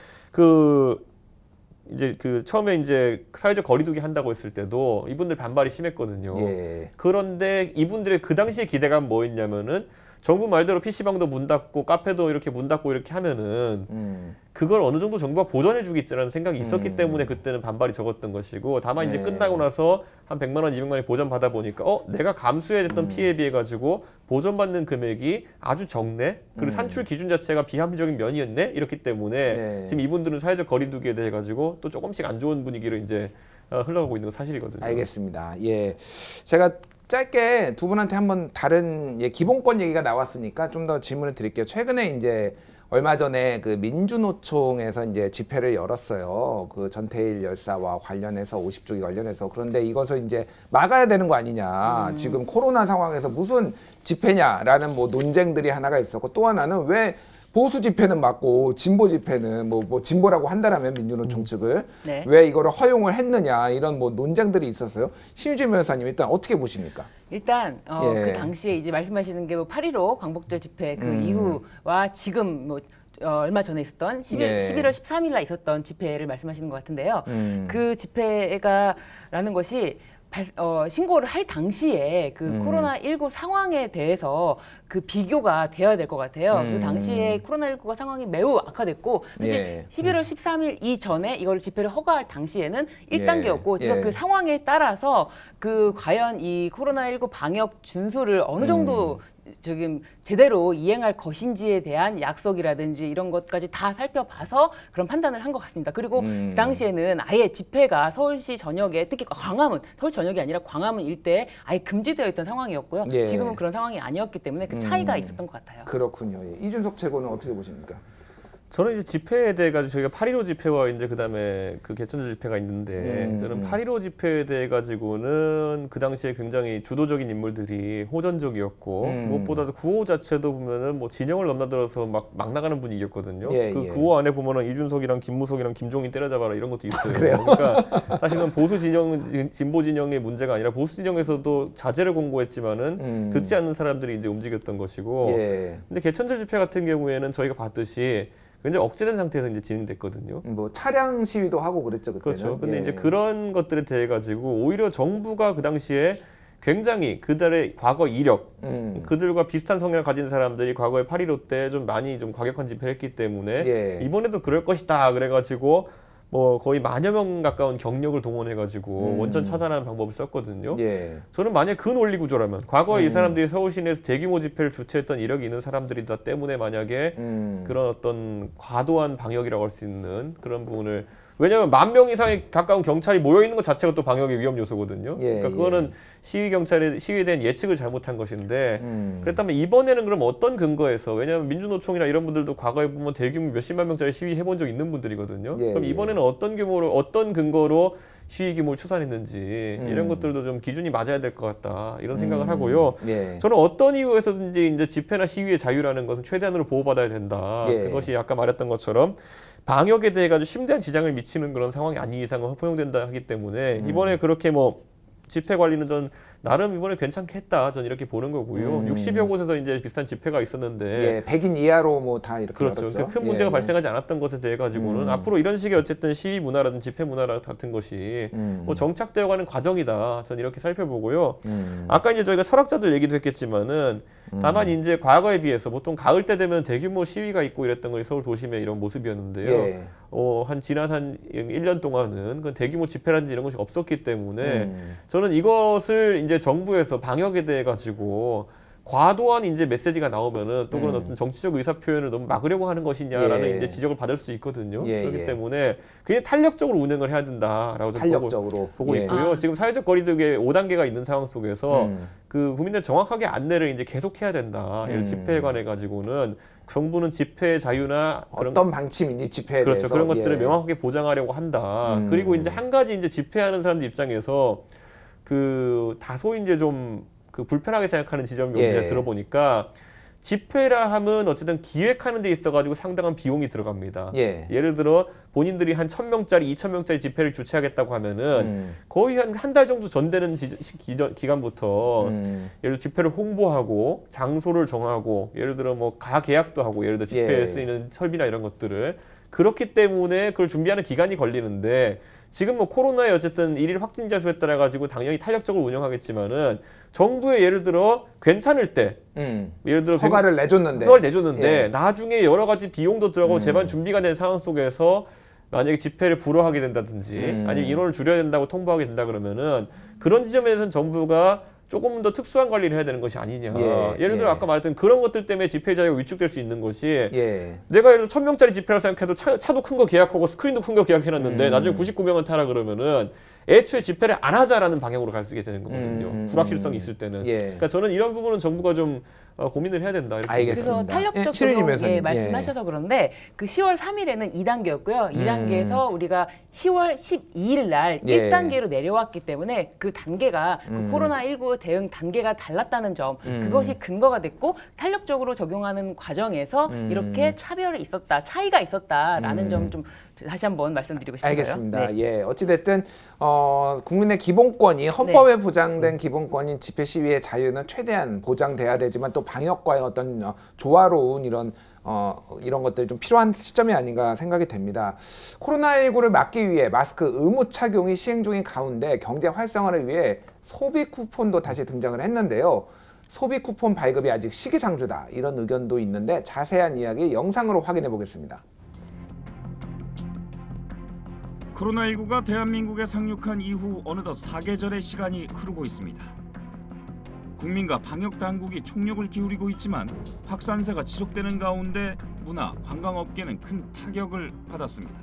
C: 이제 처음에 이제 사회적 거리두기 한다고 했을 때도 이분들 반발이 심했거든요.
A: 예.
C: 그런데 이분들의 그 당시의 기대감 뭐였냐면은 정부 말대로 PC방도 문 닫고 카페도 이렇게 문 닫고 이렇게 하면은 그걸 어느 정도 정부가 보전해 주겠지라는 생각이 있었기 때문에 그때는 반발이 적었던 것이고 다만 이제 끝나고 나서 한 100만 원, 200만 원이 보전 받아 보니까 내가 감수해야 됐던 피해에 비해 가지고 보전받는 금액이 아주 적네. 그리고 산출 기준 자체가 비합리적인 면이었네. 이렇기 때문에 지금 이분들은 사회적 거리두기에 대해 가지고 또 조금씩 안 좋은 분위기로 이제 흘러가고 있는 건 사실이거든요.
A: 알겠습니다. 예. 제가 짧게 두 분한테 한번 다른 기본권 얘기가 나왔으니까 좀 더 질문을 드릴게요. 최근에 이제 얼마 전에 그 민주노총에서 이제 집회를 열었어요. 그 전태일 열사와 관련해서 50주기 관련해서. 그런데 이것을 이제 막아야 되는 거 아니냐. 지금 코로나 상황에서 무슨 집회냐라는 뭐 논쟁들이 하나가 있었고 또 하나는 왜 보수 집회는 맞고 진보 집회는 뭐 진보라고 한다라면 민주노총 측을
B: 네.
A: 왜 이거를 허용을 했느냐 이런 뭐 논쟁들이 있었어요. 신유진 변호사님 일단 어떻게 보십니까?
B: 일단
A: 예.
B: 그 당시에 이제 말씀하시는 게 8.15 광복절 집회 그 이후와 지금 뭐 얼마 전에 있었던 11월 13일 날 있었던 집회를 말씀하시는 것 같은데요. 그 집회가라는 것이 신고를 할 당시에 그 코로나19 상황에 대해서 그 비교가 되어야 될 것 같아요. 그 당시에 코로나19가 상황이 매우 악화됐고 사실 11월 13일 이전에 이걸 집회를 허가할 당시에는 1단계였고 그래서 그 상황에 따라서 그 과연 이 코로나19 방역 준수를 어느 정도 지금 제대로 이행할 것인지에 대한 약속이라든지 이런 것까지 다 살펴봐서 그런 판단을 한 것 같습니다. 그리고 그 당시에는 아예 집회가 서울시 전역에 특히 광화문, 서울 전역이 아니라 광화문 일대에 아예 금지되어 있던 상황이었고요.
A: 예.
B: 지금은 그런 상황이 아니었기 때문에 그 차이가 있었던 것 같아요.
A: 그렇군요. 이준석 최고는 어떻게 보십니까?
C: 저는 이제 집회에 대해 가지고 저희가 8.15 집회와 이제 그다음에 그 개천절 집회가 있는데 저는 8.15 집회에 대해 가지고는 그 당시에 굉장히 주도적인 인물들이 호전적이었고 무엇보다도 구호 자체도 보면은 뭐 진영을 넘나들어서 막 나가는 분위기였거든요. 그 구호 안에 보면은 이준석이랑 김무석이랑 김종인 때려잡아라 이런 것도 있어요. 그러니까 사실은 보수 진영, 진보 진영의 문제가 아니라 보수 진영에서도 자제를 공고했지만은 듣지 않는 사람들이 이제 움직였던 것이고. 근데 개천절 집회 같은 경우에는 저희가 봤듯이 굉장히 억제된 상태에서 이제 진행됐거든요.
A: 뭐 차량 시위도 하고 그랬죠 그때는.
C: 그렇죠. 근데 이제 그런 것들에 대해 가지고 오히려 정부가 그 당시에 굉장히 그들의 과거 이력, 그들과 비슷한 성향을 가진 사람들이 과거에 8.15 때 좀 많이 좀 과격한 집회를 했기 때문에 이번에도 그럴 것이다 그래가지고 뭐 거의 10,000여 명 가까운 경력을 동원해가지고 원천 차단하는 방법을 썼거든요. 저는 만약 그 논리 구조라면 과거에 이 사람들이 서울 시내에서 대규모 집회를 주최했던 이력이 있는 사람들이다 때문에 만약에 그런 어떤 과도한 방역이라고 할 수 있는 그런 부분을 왜냐하면 10,000명 이상에 가까운 경찰이 모여 있는 것 자체가 또 방역의 위험 요소거든요.
A: 예,
C: 그러니까 그거는
A: 예.
C: 시위 경찰의 시위에 대한 예측을 잘못한 것인데 그렇다면 이번에는 그럼 어떤 근거에서 왜냐하면 민주노총이나 이런 분들도 과거에 보면 대규모 몇십만 명짜리 시위 해본 적 있는 분들이거든요.
A: 예,
C: 그럼 이번에는 어떤 규모로 어떤 근거로 시위 규모를 추산했는지 이런 것들도 좀 기준이 맞아야 될 것 같다 이런 생각을 하고요.
A: 예.
C: 저는 어떤 이유에서든지 이제 집회나 시위의 자유라는 것은 최대한으로 보호받아야 된다.
A: 예.
C: 그것이 아까 말했던 것처럼 방역에 대해 가지고 심대한 지장을 미치는 그런 상황이 아닌 이상은 허용된다 하기 때문에 이번에 그렇게 뭐 집회 관리는 전 나름 이번에 괜찮게 했다. 전 이렇게 보는 거고요. 60여 곳에서 이제 비슷한 집회가 있었는데
A: 예, 100인 이하로 뭐 다 이렇게
C: 그렇죠.
A: 열었죠.
C: 큰 문제가
A: 예.
C: 발생하지 않았던 것에 대해 가지고는 앞으로 이런 식의 어쨌든 시위 문화라든 집회 문화 같은 것이 뭐 정착되어가는 과정이다. 전 이렇게 살펴보고요. 아까 이제 저희가 철학자들 얘기도 했겠지만은 다만 이제 과거에 비해서 보통 가을 때 되면 대규모 시위가 있고 이랬던 것이 서울 도심의 이런 모습이었는데요.
A: 예.
C: 지난 한 1년 동안은 그 대규모 집회라든지 이런 것이 없었기 때문에 저는 이것을 이제 정부에서 방역에 대해 가지고 과도한 이제 메시지가 나오면은 또 그런 어떤 정치적 의사 표현을 너무 막으려고 하는 것이냐라는
A: 예.
C: 이제 지적을 받을 수 있거든요.
A: 예,
C: 그렇기
A: 예.
C: 때문에 굉장히 탄력적으로 운영을 해야 된다라고 좀
A: 탄력적으로
C: 보고
A: 예.
C: 있고요. 지금 사회적 거리두기 5단계가 있는 상황 속에서 그 국민들 정확하게 안내를 이제 계속해야 된다. 이런 집회에 관해 가지고는 정부는 집회 자유나 그런
A: 어떤 방침인지 집회에
C: 그렇죠.
A: 대해서
C: 그런 것들을
A: 예.
C: 명확하게 보장하려고 한다. 그리고 이제 한 가지 이제 집회하는 사람들 입장에서 그 다소 이제 좀 그 불편하게 생각하는 지점이
A: 예.
C: 제가 들어보니까 집회라 하면 어쨌든 기획하는 데 있어가지고 상당한 비용이 들어갑니다.
A: 예.
C: 예를 들어 본인들이 한 1,000명짜리, 2,000명짜리 집회를 주최하겠다고 하면은 거의 한 달 정도 전 되는 기간부터 예를 들어 집회를 홍보하고 장소를 정하고 예를 들어 뭐 가계약도 하고 예를 들어 집회에
A: 예.
C: 쓰이는 설비나 이런 것들을 그렇기 때문에 그걸 준비하는 기간이 걸리는데 지금 뭐 코로나의 어쨌든 일일 확진자 수에 따라 가지고 당연히 탄력적으로 운영하겠지만은 정부의 예를 들어 괜찮을 때 예를 들어
A: 허가를 내줬는데
C: 내줬는데
A: 예.
C: 나중에 여러 가지 비용도 들어가고 재반 준비가 된 상황 속에서 만약에 집회를 불허하게 된다든지 아니면 인원을 줄여야 된다고 통보하게 된다 그러면은 그런 지점에서는 정부가 조금 더 특수한 관리를 해야 되는 것이 아니냐. 예를 들어 아까 말했던 그런 것들 때문에 집회 자유가 위축될 수 있는 것이
A: 예.
C: 내가 예를 들어 1,000명짜리 집회라고 생각해도 차도 큰 거 계약하고 스크린도 큰 거 계약해놨는데 나중에 99명은 타라 그러면은 애초에 집회를 안 하자라는 방향으로 갈 수 있게 되는 거거든요. 불확실성이 있을 때는.
A: 예.
C: 그러니까 저는 이런 부분은 정부가 좀 고민을 해야 된다. 이렇게
A: 알겠습니다.
B: 그래서 탄력적
A: 예,
B: 적용
A: 신은임
B: 예, 말씀하셔서 그런데 그 10월 3일에는 2단계였고요. 2단계에서 우리가 10월 12일 날
A: 예.
B: 1단계로 내려왔기 때문에 그 단계가 그 코로나19 대응 단계가 달랐다는 점 그것이 근거가 됐고 탄력적으로 적용하는 과정에서 이렇게 차별이 있었다, 차이가 있었다라는 점 좀 다시 한번 말씀드리고 싶어요.
A: 알겠습니다.
B: 네.
A: 예, 어찌됐든 국민의 기본권이 헌법에 보장된 기본권인 집회 시위의 자유는 최대한 보장돼야 되지만 또 방역과의 어떤 조화로운 이런 것들이 좀 필요한 시점이 아닌가 생각이 됩니다. 코로나19를 막기 위해 마스크 의무 착용이 시행 중인 가운데 경제 활성화를 위해 소비 쿠폰도 다시 등장을 했는데요. 소비 쿠폰 발급이 아직 시기상조다 이런 의견도 있는데 자세한 이야기 영상으로 확인해 보겠습니다.
D: 코로나19가 대한민국에 상륙한 이후 어느덧 사계절의 시간이 흐르고 있습니다. 국민과 방역 당국이 총력을 기울이고 있지만 확산세가 지속되는 가운데 문화, 관광업계는 큰 타격을 받았습니다.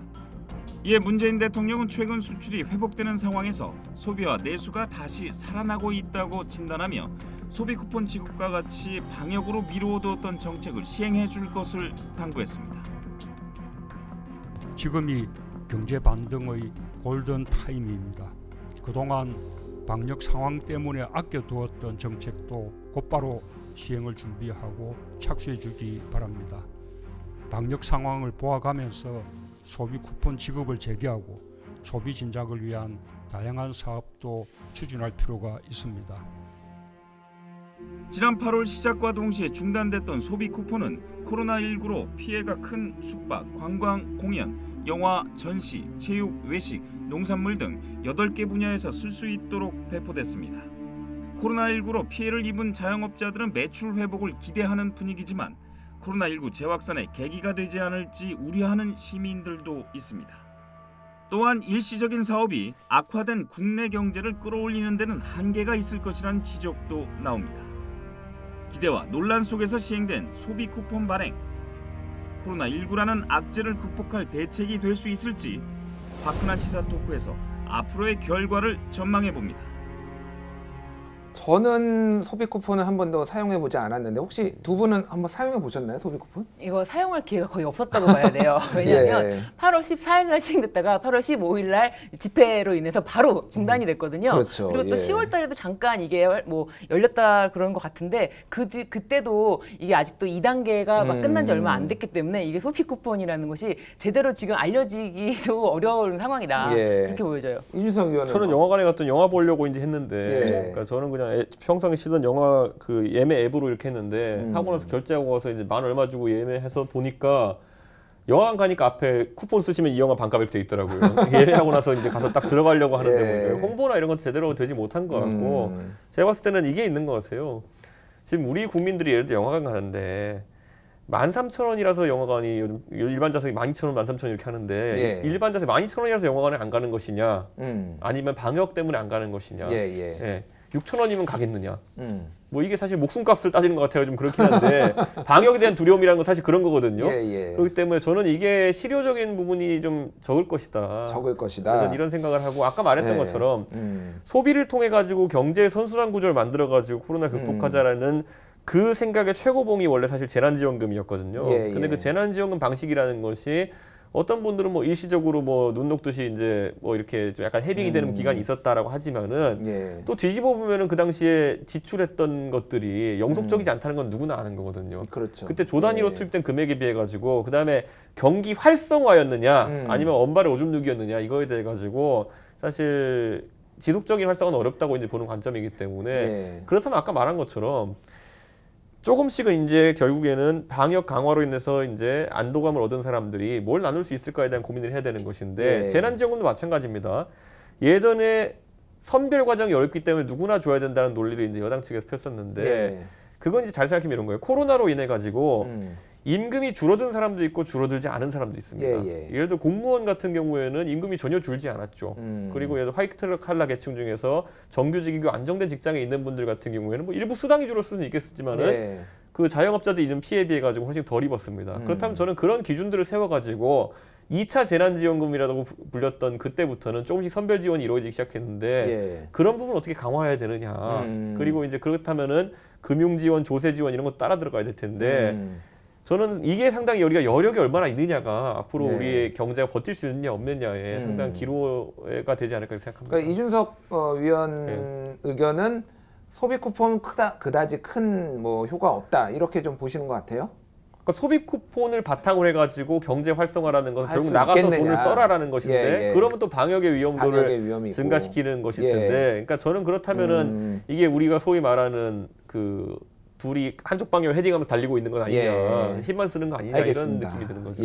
D: 이에 문재인 대통령은 최근 수출이 회복되는 상황에서 소비와 내수가 다시 살아나고 있다고 진단하며 소비 쿠폰 지급과 같이 방역으로 미루어두었던 정책을 시행해 줄 것을 당부했습니다.
F: 지금이 경제 반등의 골든 타임입니다. 그동안 방역 상황 때문에 아껴두었던 정책도 곧바로 시행을 준비하고 착수해 주기 바랍니다. 방역 상황을 보아가면서 소비 쿠폰 지급을 재개하고 소비 진작을 위한 다양한 사업도 추진할 필요가 있습니다.
D: 지난 8월 시작과 동시에 중단됐던 소비 쿠폰은 코로나19로 피해가 큰 숙박, 관광, 공연, 영화, 전시, 체육, 외식, 농산물 등 8개 분야에서 쓸 수 있도록 배포됐습니다. 코로나19로 피해를 입은 자영업자들은 매출 회복을 기대하는 분위기지만 코로나19 재확산의 계기가 되지 않을지 우려하는 시민들도 있습니다. 또한 일시적인 사업이 악화된 국내 경제를 끌어올리는 데는 한계가 있을 것이란 지적도 나옵니다. 기대와 논란 속에서 시행된 소비 쿠폰 발행, 코로나19라는 악재를 극복할 대책이 될 수 있을지 화끈한 시사 토크에서 앞으로의 결과를 전망해 봅니다.
A: 저는 소비 쿠폰을 한 번도 사용해 보지 않았는데 혹시 두 분은 한번 사용해 보셨나요, 소비 쿠폰?
B: 이거 사용할 기회가 거의 없었다고 봐야 돼요. 왜냐하면
A: 예.
B: 8월 14일 날 시행됐다가 8월 15일 날 집회로 인해서 바로 중단이 됐거든요.
A: 그렇죠.
B: 그리고 또
A: 예.
B: 10월 달에도 잠깐 이게 뭐 열렸다 그런 것 같은데 그때도 이게 아직도 2단계가 막 끝난 지 얼마 안 됐기 때문에 이게 소비 쿠폰이라는 것이 제대로 지금 알려지기도 어려운 상황이다.
A: 예.
B: 그렇게 보여져요.
A: 이준석 의원은
C: 저는 영화관에 갔던 영화 보려고 이제 했는데,
A: 예.
C: 그러니까 저는 그냥 평상시 쓰던 영화 그 예매 앱으로 이렇게 했는데 하고 나서 결제하고 와서 이제 만 얼마 주고 예매해서 보니까 영화관 가니까 앞에 쿠폰 쓰시면 이 영화 반값 이렇게 돼 있더라고요. 예매하고 나서 이제 가서 딱 들어가려고 하는데
A: 예.
C: 홍보나 이런 건 제대로 되지 못한 것 같고 제가 봤을 때는 이게 있는 것 같아요. 지금 우리 국민들이 예를 들어 영화관 가는데 13,000원이라서 영화관이 요즘 일반 좌석이 12,000원, 13,000원 이렇게 하는데
A: 예.
C: 일반 좌석이 12,000원이라서 영화관에 안 가는 것이냐 아니면 방역 때문에 안 가는 것이냐
A: 예.
C: 6,000원이면 가겠느냐 뭐 이게 사실 목숨값을 따지는 것 같아요. 좀 그렇긴 한데 방역에 대한 두려움이라는 건 사실 그런 거거든요.
A: 예.
C: 그렇기 때문에 저는 이게 실효적인 부분이 좀 적을 것이다. 그래서 이런 생각을 하고 아까 말했던
A: 예.
C: 것처럼 소비를 통해 가지고 경제의 선순환 구조를 만들어 가지고 코로나 극복하자라는 그 생각의 최고봉이 원래 사실 재난지원금이었거든요. 근데 그 재난지원금 방식이라는 것이 어떤 분들은 뭐 일시적으로 뭐 눈 녹듯이 이제 뭐 이렇게 좀 약간 해빙이 되는 기간이 있었다라고 하지만은 또 뒤집어 보면은 그 당시에 지출했던 것들이 영속적이지 않다는 건 누구나 아는 거거든요.
A: 그렇죠.
C: 그때 조 단위로 투입된 금액에 비해 가지고 그다음에 경기 활성화였느냐 아니면 언발의 오줌 누기였느냐 이거에 대해 가지고 사실 지속적인 활성화는 어렵다고 이제 보는 관점이기 때문에 그렇다면 아까 말한 것처럼 조금씩은 이제 결국에는 방역 강화로 인해서 이제 안도감을 얻은 사람들이 뭘 나눌 수 있을까에 대한 고민을 해야 되는 것인데 재난지원금도 마찬가지입니다. 예전에 선별 과정이 어렵기 때문에 누구나 줘야 된다는 논리를 이제 여당 측에서 폈었는데 그건 이제 잘 생각하면 이런 거예요. 코로나로 인해 가지고 임금이 줄어든 사람도 있고 줄어들지 않은 사람도 있습니다. 예를 들어 공무원 같은 경우에는 임금이 전혀 줄지 않았죠. 그리고 예를 들어 화이트 칼라 계층 중에서 정규직이고 안정된 직장에 있는 분들 같은 경우에는 뭐 일부 수당이 줄을 수는 있겠지만은 그 자영업자들이 있는 피해에 비해 가지고 훨씬 덜 입었습니다. 그렇다면 저는 그런 기준들을 세워 가지고 2차 재난지원금이라고 불렸던 그때부터는 조금씩 선별 지원이 이루어지기 시작했는데 그런 부분 어떻게 강화해야 되느냐. 그리고 이제 그렇다면은 금융지원, 조세지원 이런 것도 따라 들어가야 될 텐데 저는 이게 상당히 우리가 여력이 얼마나 있느냐가 앞으로 우리의 경제가 버틸 수 있느냐 없느냐에 상당한 기로가 되지 않을까 생각합니다.
A: 그러니까 이준석 위원 의견은 소비 쿠폰 그다지 큰 뭐 효과 없다 이렇게 좀 보시는 것 같아요.
C: 그러니까 소비 쿠폰을 바탕으로 해가지고 경제 활성화라는 것은 결국 나가서 있겠느냐. 돈을 써라라는 것인데 그러면 또 방역의 위험도를 증가시키는 것일 텐데 그러니까 저는 그렇다면은 이게 우리가 소위 말하는 그 둘이 한쪽 방향을 헤딩하면서 달리고 있는 건 아니냐 힘만 쓰는 거 아니냐
A: 알겠습니다.
C: 이런 느낌이 드는 거죠.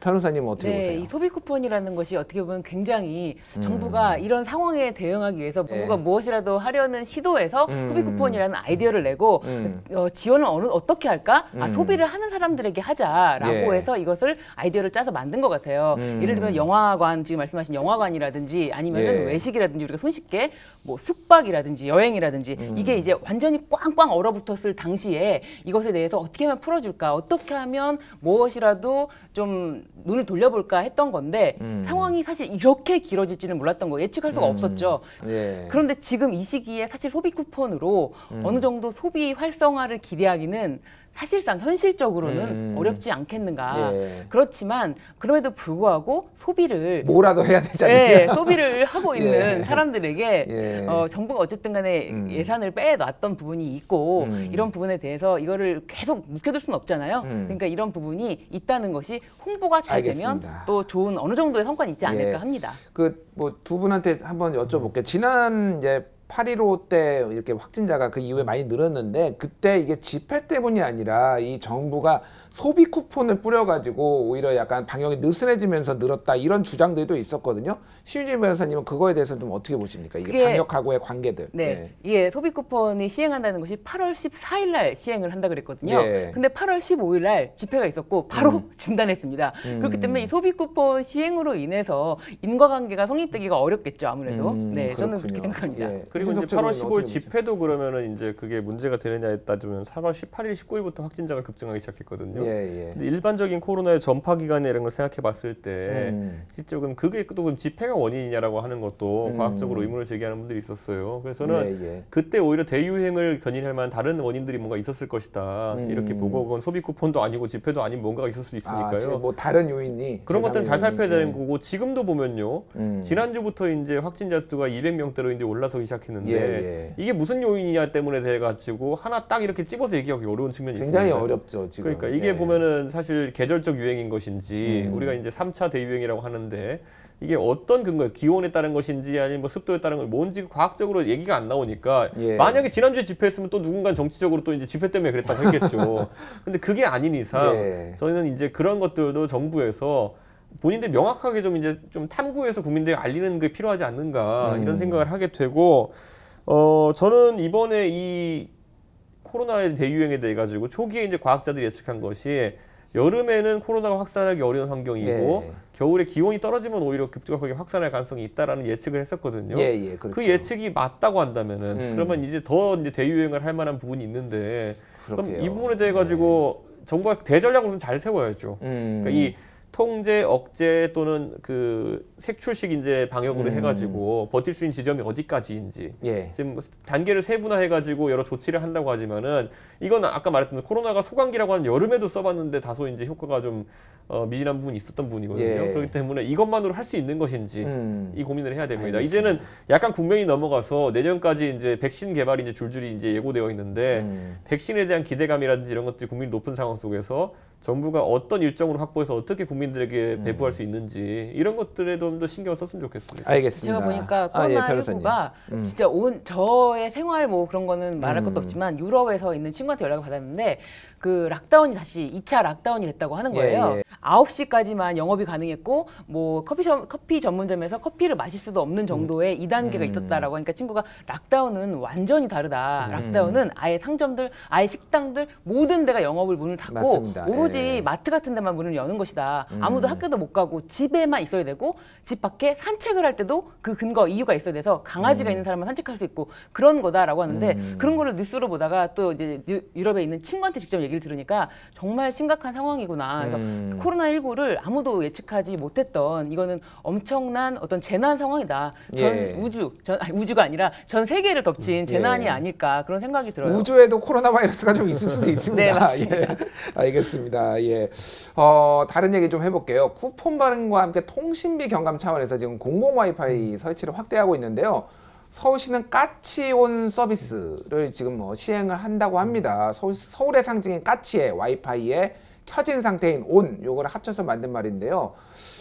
A: 변호사님 어떻게 보세요?
B: 이 소비 쿠폰이라는 것이 어떻게 보면 굉장히 정부가 이런 상황에 대응하기 위해서 정부가 무엇이라도 하려는 시도에서 소비 쿠폰이라는 아이디어를 내고 지원을 어떻게 할까? 소비를 하는 사람들에게 하자라고 해서 이것을 아이디어를 짜서 만든 것 같아요. 예를 들면 영화관, 지금 말씀하신 영화관이라든지 아니면은 외식이라든지 우리가 손쉽게 뭐 숙박이라든지 여행이라든지 이게 이제 완전히 꽝꽝 얼어붙었을 당시에 이것에 대해서 어떻게 하면 풀어줄까? 어떻게 하면 무엇이라도 좀 눈을 돌려볼까 했던 건데 상황이 사실 이렇게 길어질지는 몰랐던 거예요. 예측할 수가 없었죠. 그런데 지금 이 시기에 사실 소비 쿠폰으로 어느 정도 소비 활성화를 기대하기는 사실상 현실적으로는 어렵지 않겠는가. 그렇지만 그럼에도 불구하고 소비를
A: 뭐라도 해야 되잖아요.
B: 소비를 하고 있는 사람들에게 정부가 어쨌든 간에 예산을 빼놨던 부분이 있고 이런 부분에 대해서 이거를 계속 묵혀둘 수는 없잖아요. 그러니까 이런 부분이 있다는 것이 홍보가 잘 되면 또 좋은 어느 정도의 성과는 있지 않을까 합니다.
A: 그 뭐 두 분한테 한번 여쭤볼게요. 지난 이제 8.15 때 이렇게 확진자가 그 이후에 많이 늘었는데 그때 이게 집회 때문이 아니라 이 정부가 소비 쿠폰을 뿌려가지고 오히려 약간 방역이 느슨해지면서 늘었다 이런 주장들도 있었거든요. 신유진 변호사님은 그거에 대해서 좀 어떻게 보십니까? 이게 방역하고의 관계들.
B: 이게 소비 쿠폰이 시행한다는 것이 8월 14일 날 시행을 한다 그랬거든요. 근데 8월 15일 날 집회가 있었고 바로 중단했습니다. 그렇기 때문에 이 소비 쿠폰 시행으로 인해서 인과관계가 성립되기가 어렵겠죠, 아무래도. 저는 그렇게 생각합니다.
C: 그리고 이제 8월 15일 집회도 그러면은 이제 그게 문제가 되느냐에 따지면 4월 18일, 19일부터 확진자가 급증하기 시작했거든요.
A: 예.
C: 일반적인 코로나의 전파 기간에 이런 걸 생각해 봤을 때 실적은 그게 또 집회가 원인이냐라고 하는 것도 과학적으로 의문을 제기하는 분들이 있었어요. 그래서 저는 그때 오히려 대유행을 견인할 만한 다른 원인들이 뭔가 있었을 것이다. 이렇게 보고 그건 소비 쿠폰도 아니고 집회도 아닌 뭔가가 있을 수 있으니까요.
A: 뭐 다른 요인이
C: 그런 것들은 잘 살펴야 되는 거고 지금도 보면요. 지난주부터 이제 확진자 수가 200명대로 이제 올라서기 시작했는데 이게 무슨 요인이냐 때문에 돼 가지고 하나 딱 이렇게 찝어서 얘기하기 어려운 측면이
A: 굉장히
C: 있습니다.
A: 어렵죠, 지금.
C: 그러니까 이게 보면은 사실 계절적 유행인 것인지 우리가 이제 3차 대유행이라고 하는데 이게 어떤 근거, 기온에 따른 것인지 아니면 뭐 습도에 따른 건 뭔지 과학적으로 얘기가 안 나오니까 만약에 지난주에 집회했으면 또 누군가 정치적으로 또 이제 집회 때문에 그랬다고 했겠죠. 근데 그게 아닌 이상 저희는 이제 그런 것들도 정부에서 본인들이 명확하게 좀 이제 좀 탐구해서 국민들에게 알리는 게 필요하지 않는가 이런 생각을 하게 되고 저는 이번에 이 코로나의 대유행에 대해 가지고 초기에 이제 과학자들이 예측한 것이 여름에는 코로나가 확산하기 어려운 환경이고 겨울에 기온이 떨어지면 오히려 급격하게 확산할 가능성이 있다라는 예측을 했었거든요.
A: 그렇죠.
C: 그 예측이 맞다고 한다면은 그러면 이제 더 이제 대유행을 할 만한 부분이 있는데 그럼 이 부분에 대해 가지고 정부가 대전략으로 잘 세워야죠. 그러니까 이 통제, 억제 또는 그 색출식 이제 방역으로 해가지고 버틸 수 있는 지점이 어디까지인지 지금 단계를 세분화해가지고 여러 조치를 한다고 하지만은 이건 아까 말했던 코로나가 소강기라고 하는 여름에도 써봤는데 다소 이제 효과가 좀 미진한 부분이 있었던 부분이거든요. 그렇기 때문에 이것만으로 할 수 있는 것인지 이 고민을 해야 됩니다. 이제는 약간 국면이 넘어가서 내년까지 이제 백신 개발이 이제 줄줄이 이제 예고되어 있는데 백신에 대한 기대감이라든지 이런 것들이 국민이 높은 상황 속에서 정부가 어떤 일정으로 확보해서 어떻게 국민들에게 배부할 수 있는지 이런 것들에 좀 더 신경을 썼으면 좋겠습니다.
A: 알겠습니다.
B: 제가 보니까 코로나19가 진짜 저의 생활 뭐 그런 거는 말할 것도 없지만 유럽에서 있는 친구한테 연락을 받았는데 그 락다운이 다시 2차 락다운이 됐다고 하는 거예요. 9시까지만 영업이 가능했고 뭐 커피 전문점에서 커피를 마실 수도 없는 정도의 2단계가 있었다라고 하니까 친구가 락다운은 완전히 다르다. 락다운은 아예 상점들, 아예 식당들 모든 데가 영업을 문을 닫고
A: 맞습니다.
B: 오로지 마트 같은 데만 문을 여는 것이다. 아무도 학교도 못 가고 집에만 있어야 되고 집 밖에 산책을 할 때도 그 이유가 있어야 돼서 강아지가 있는 사람만 산책할 수 있고 그런 거다라고 하는데 그런 거를 뉴스로 보다가 또 이제 유럽에 있는 친구한테 직접 얘기를 들으니까 정말 심각한 상황이구나. 그래서 코로나19를 아무도 예측하지 못했던 이거는 엄청난 어떤 재난 상황이다. 우주가 아니라 전 세계를 덮친 재난이 아닐까 그런 생각이 들어요.
A: 우주에도 코로나 바이러스가 좀 있을 수도 있습니다.
B: 네, 맞습니다.
A: 알겠습니다. 다른 얘기 좀 해볼게요. 쿠폰 발행과 함께 통신비 경감 차원에서 지금 공공 와이파이 설치를 확대하고 있는데요. 서울시는 까치온 서비스를 지금 시행을 한다고 합니다. 서울의 상징인 까치에 와이파이에 켜진 상태인 온 요거를 합쳐서 만든 말인데요.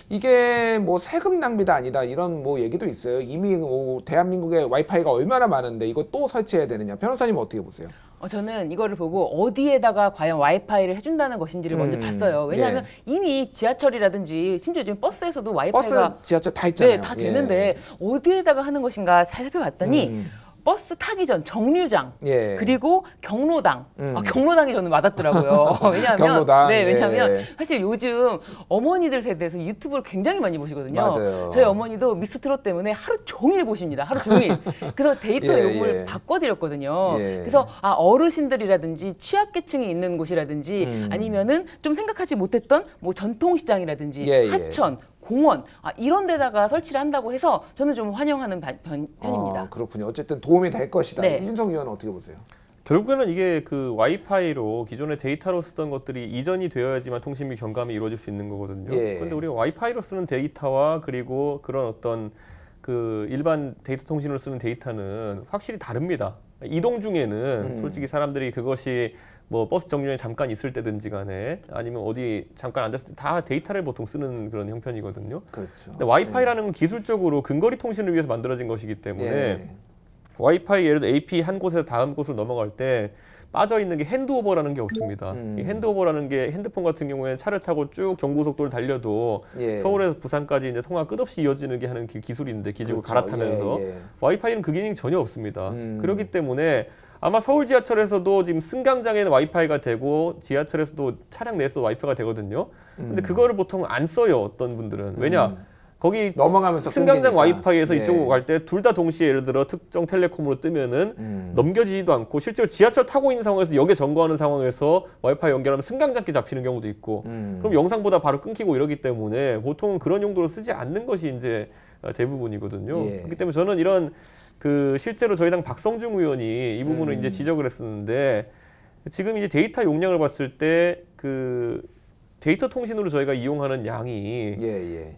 A: 이게 뭐 세금 낭비도 아니다 이런 뭐 얘기도 있어요. 이미 뭐 대한민국에 와이파이가 얼마나 많은데 이거 또 설치해야 되느냐. 변호사님 어떻게 보세요?
B: 저는 이거를 보고 어디에다가 과연 와이파이를 해준다는 것인지를 먼저 봤어요. 왜냐하면 이미 지하철이라든지 심지어 지금 버스에서도 와이파이가
A: 버스, 지하철 다 있잖아요.
B: 네, 다 되는데 어디에다가 하는 것인가 잘 살펴봤더니 버스 타기 전 정류장 그리고 경로당 경로당이 저는 와닿더라고요. 왜냐하면
A: 경로당,
B: 왜냐하면 사실 요즘 어머니들 세대에서 유튜브를 굉장히 많이 보시거든요.
A: 맞아요.
B: 저희 어머니도 미스트롯 때문에 하루 종일 보십니다. 하루 종일. 그래서 데이터 용을 바꿔드렸거든요. 그래서 어르신들이라든지 취약계층이 있는 곳이라든지 아니면은 좀 생각하지 못했던 뭐 전통시장이라든지 하천 공원 이런 데다가 설치를 한다고 해서 저는 좀 환영하는 편입니다.
A: 그렇군요. 어쨌든 도움이 될 것이다. 이준석 의원은 어떻게 보세요?
C: 결국에는 이게 그 와이파이로 기존의 데이터로 쓰던 것들이 이전이 되어야지만 통신비 경감이 이루어질 수 있는 거거든요. 그런데 우리가 와이파이로 쓰는 데이터와 그리고 그런 어떤 그 일반 데이터 통신으로 쓰는 데이터는 확실히 다릅니다. 이동 중에는 솔직히 사람들이 그것이 뭐 버스 정류장에 잠깐 있을 때든지 간에 아니면 어디 잠깐 앉았을 때 다 데이터를 보통 쓰는 그런 형편이거든요.
A: 그렇죠.
C: 근데 와이파이라는 건 기술적으로 근거리 통신을 위해서 만들어진 것이기 때문에 와이파이 예를 들어 AP 한 곳에서 다음 곳으로 넘어갈 때 빠져 있는 게 핸드오버라는 게 없습니다. 이 핸드오버라는 게 핸드폰 같은 경우에는 차를 타고 쭉 경부속도를 달려도 서울에서 부산까지 이제 통화 끝없이 이어지는 게 하는 기술인데 기지고 갈아타면서 와이파이는 그 기능이 전혀 없습니다. 그렇기 때문에 아마 서울 지하철에서도 지금 승강장에는 와이파이가 되고 지하철에서도 차량 내에서도 와이파이가 되거든요. 근데 그거를 보통 안 써요. 어떤 분들은. 왜냐? 거기
A: 넘어가면서
C: 승강장
A: 끊기니까.
C: 와이파이에서
A: 예.
C: 이쪽으로 갈 때 둘 다 동시에 예를 들어 특정 텔레콤으로 뜨면은 넘겨지지도 않고 실제로 지하철 타고 있는 상황에서 역에 점거하는 상황에서 와이파이 연결하면 승강장께 잡히는 경우도 있고 그럼 영상보다 바로 끊기고 이러기 때문에 보통은 그런 용도로 쓰지 않는 것이 이제 대부분이거든요.
A: 예.
C: 그렇기 때문에 저는 이런 그 실제로 저희 당 박성중 의원이 이 부분을 이제 지적을 했었는데 지금 이제 데이터 용량을 봤을 때 그 데이터 통신으로 저희가 이용하는 양이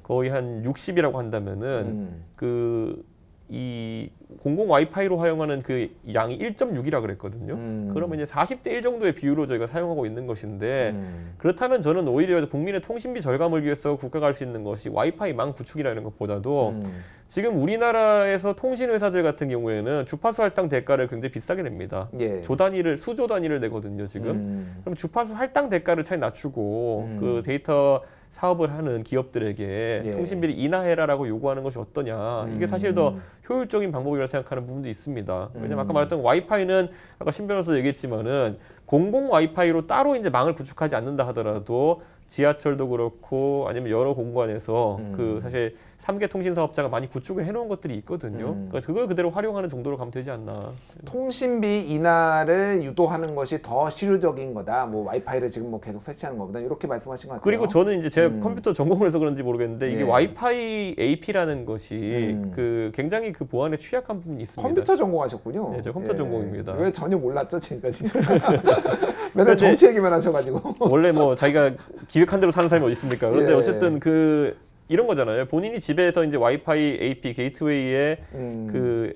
C: 거의 한 60이라고 한다면은 그 이 공공 와이파이로 사용하는 그 양이 1.6이라 그랬거든요. 그러면 이제 40대 1 정도의 비율로 저희가 사용하고 있는 것인데 그렇다면 저는 오히려 국민의 통신비 절감을 위해서 국가가 할 수 있는 것이 와이파이망 구축이라는 것보다도 지금 우리나라에서 통신 회사들 같은 경우에는 주파수 할당 대가를 굉장히 비싸게 냅니다. 조 단위를 수조 단위를 내거든요, 지금. 그럼 주파수 할당 대가를 차라리 낮추고 그 데이터 사업을 하는 기업들에게 통신비를 인하해라라고 요구하는 것이 어떠냐. 이게 사실 더 효율적인 방법이라고 생각하는 부분도 있습니다. 왜냐면 아까 말했던 와이파이는 아까 신 변호사 얘기했지만은 공공 와이파이로 따로 이제 망을 구축하지 않는다 하더라도 지하철도 그렇고 아니면 여러 공간에서 그 사실 3개 통신 사업자가 많이 구축을 해놓은 것들이 있거든요. 그러니까 그걸 그대로 활용하는 정도로 가면 되지 않나.
A: 통신비 인하를 유도하는 것이 더 실효적인 거다. 뭐 와이파이를 지금 뭐 계속 설치하는 것보다 이렇게 말씀하신 것 같아요.
C: 그리고 저는 이제 제가 컴퓨터 전공을 해서 그런지 모르겠는데 이게 와이파이 AP라는 것이 그 굉장히 그 보안에 취약한 부분이 있습니다.
A: 컴퓨터 전공하셨군요.
C: 네, 저 컴퓨터 전공입니다.
A: 왜 전혀 몰랐죠 지금까지? 맨날 정치 얘기만 하셔가지고.
C: 원래 뭐 자기가 기획한 대로 사는 사람이 어디 있습니까? 그런데 어쨌든 그 이런 거잖아요. 본인이 집에서 이제 와이파이 AP 게이트웨이에 그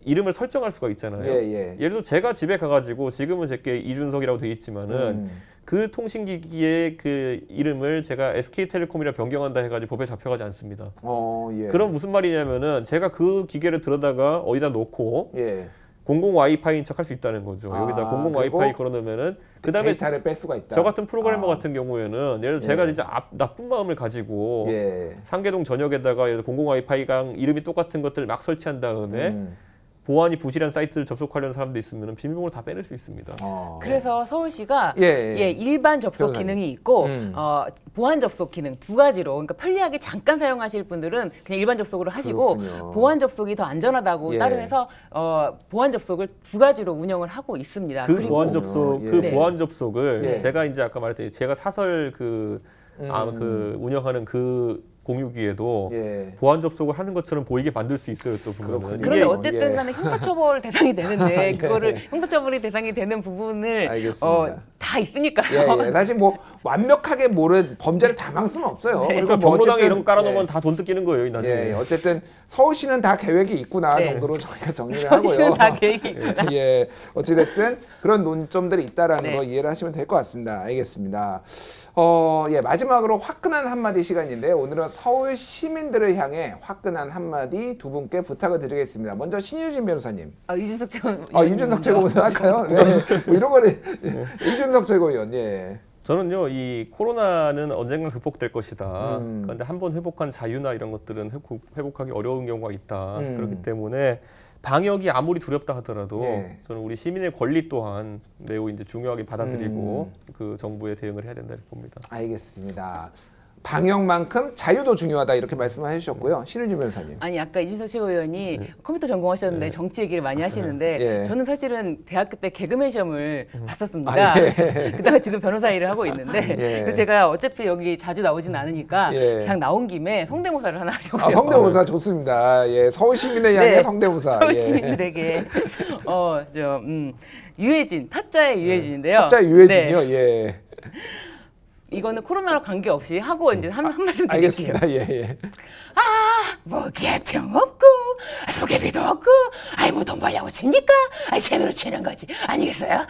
C: 이름을 설정할 수가 있잖아요. 예를 들어 제가 집에 가가지고 지금은 제게 이준석이라고 돼 있지만은 그 통신기기의 그 이름을 제가 SK텔레콤이라 변경한다 해가지고 법에 잡혀가지 않습니다. 그럼 무슨 말이냐면은 제가 그 기계를 들어다가 어디다 놓고 공공 와이파이인 척 할 수 있다는 거죠. 여기다 공공 와이파이 걸어놓으면은 그 다음에
A: 데이터를 뺄 수가 있다.
C: 저 같은 프로그래머 같은 경우에는 예를 들어 제가 진짜 나쁜 마음을 가지고 상계동 전역에다가 예를 들어 공공 와이파이랑 이름이 똑같은 것들을 막 설치한 다음에 보안이 부실한 사이트를 접속하려는 사람도 있으면 비밀번호 다 빼낼 수 있습니다.
B: 그래서 서울시가 일반 접속 기능이 있고 보안 접속 기능 두 가지로, 그러니까 편리하게 잠깐 사용하실 분들은 그냥 일반 접속으로 하시고 보안 접속이 더 안전하다고 따로 해서 보안 접속을 두 가지로 운영을 하고 있습니다.
C: 그 보안 접속, 보안 접속을 제가 이제 아까 말했듯이 제가 사설 그 운영하는 그 공유기에도 보안 접속을 하는 것처럼 보이게 만들 수 있어요. 또 보면.
B: 그런데 어쨌든 간에 형사처벌 대상이 되는데 그거를 형사처벌이 대상이 되는 부분을 다 있으니까요.
A: 사실 뭐 완벽하게 범죄를 다 막을 수는 없어요.
C: 그러니까 경로당에 이런 거 깔아놓으면 다 돈 뜯기는 거예요. 나중에.
A: 어쨌든 서울시는 다 계획이 있구나 정도로 저희가 정리를 하고요.
B: 서울시는 다 계획이 있구나.
A: 어찌됐든 그런 논점들이 있다라는 거 이해를 하시면 될 것 같습니다. 알겠습니다. 마지막으로 화끈한 한마디 시간인데 오늘은 서울 시민들을 향해 화끈한 한마디 두 분께 부탁을 드리겠습니다. 먼저 신유진 변호사님.
B: 이준석 최고위원.
A: 이준석 최고위원 할까요? 뭐 이런 거를 이준석 최고위원.
C: 저는요, 이 코로나는 언젠가 극복될 것이다. 그런데 한번 회복한 자유나 이런 것들은 회복하기 어려운 경우가 있다. 그렇기 때문에 방역이 아무리 두렵다 하더라도 저는 우리 시민의 권리 또한 매우 이제 중요하게 받아들이고 그 정부의 대응을 해야 된다 봅니다.
A: 알겠습니다. 방역만큼 자유도 중요하다 이렇게 말씀을 해주셨고요. 신유진 변호사님.
B: 아니 아까 이준석 최고위원이 컴퓨터 전공하셨는데 정치 얘기를 많이 하시는데 저는 사실은 대학교 때 개그맨 시험을 봤었습니다. 그다가 지금 변호사 일을 하고 있는데 그래서 제가 어차피 여기 자주 나오진 않으니까 그냥 나온 김에 성대모사를 하나 하려고요.
A: 성대모사 좋습니다. 서울 시민을 향해 성대모사.
B: 서울 시민들에게 유해진, 타짜의 유해진인데요.
A: 타짜의 유해진이요.
B: 이거는 코로나와 관계없이 하고 이제 한 말씀 드릴게요.
A: 알겠습니다.
B: 뭐 개평 없고 소개비도 없고 뭐 돈 벌려고 칩니까? 재미로 치는 거지 아니겠어요?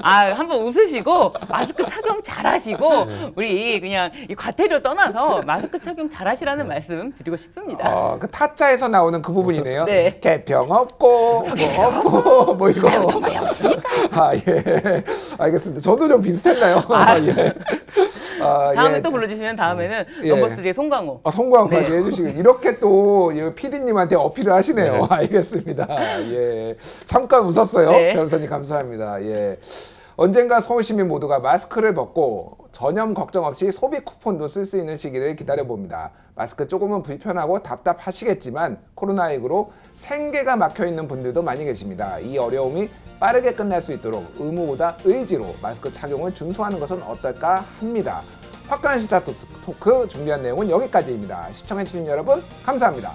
B: 한번 웃으시고 마스크 착용 잘하시고 우리 그냥 이 과태료 떠나서 마스크 착용 잘하시라는 말씀 드리고 싶습니다.
A: 그 타짜에서 나오는 그 부분이네요. 개평 없고 뭐 이거.
B: 돈 벌려고 칩니까?
A: 알겠습니다. 저도 좀 비슷했나요?
B: 다음에 또 불러주시면 다음에는 넘버 3의 송강호.
A: 송강호까지 해주시고 이렇게 또 PD님한테 어필을 하시네요. 알겠습니다. 잠깐 웃었어요. 변호사님 감사합니다. 언젠가 서울시민 모두가 마스크를 벗고 전염 걱정 없이 소비 쿠폰도 쓸 수 있는 시기를 기다려봅니다. 마스크 조금은 불편하고 답답하시겠지만 코로나19로 생계가 막혀있는 분들도 많이 계십니다. 이 어려움이 빠르게 끝날 수 있도록 의무보다 의지로 마스크 착용을 준수하는 것은 어떨까 합니다. 화끈한 시사 토크 준비한 내용은 여기까지입니다. 시청해주신 여러분 감사합니다.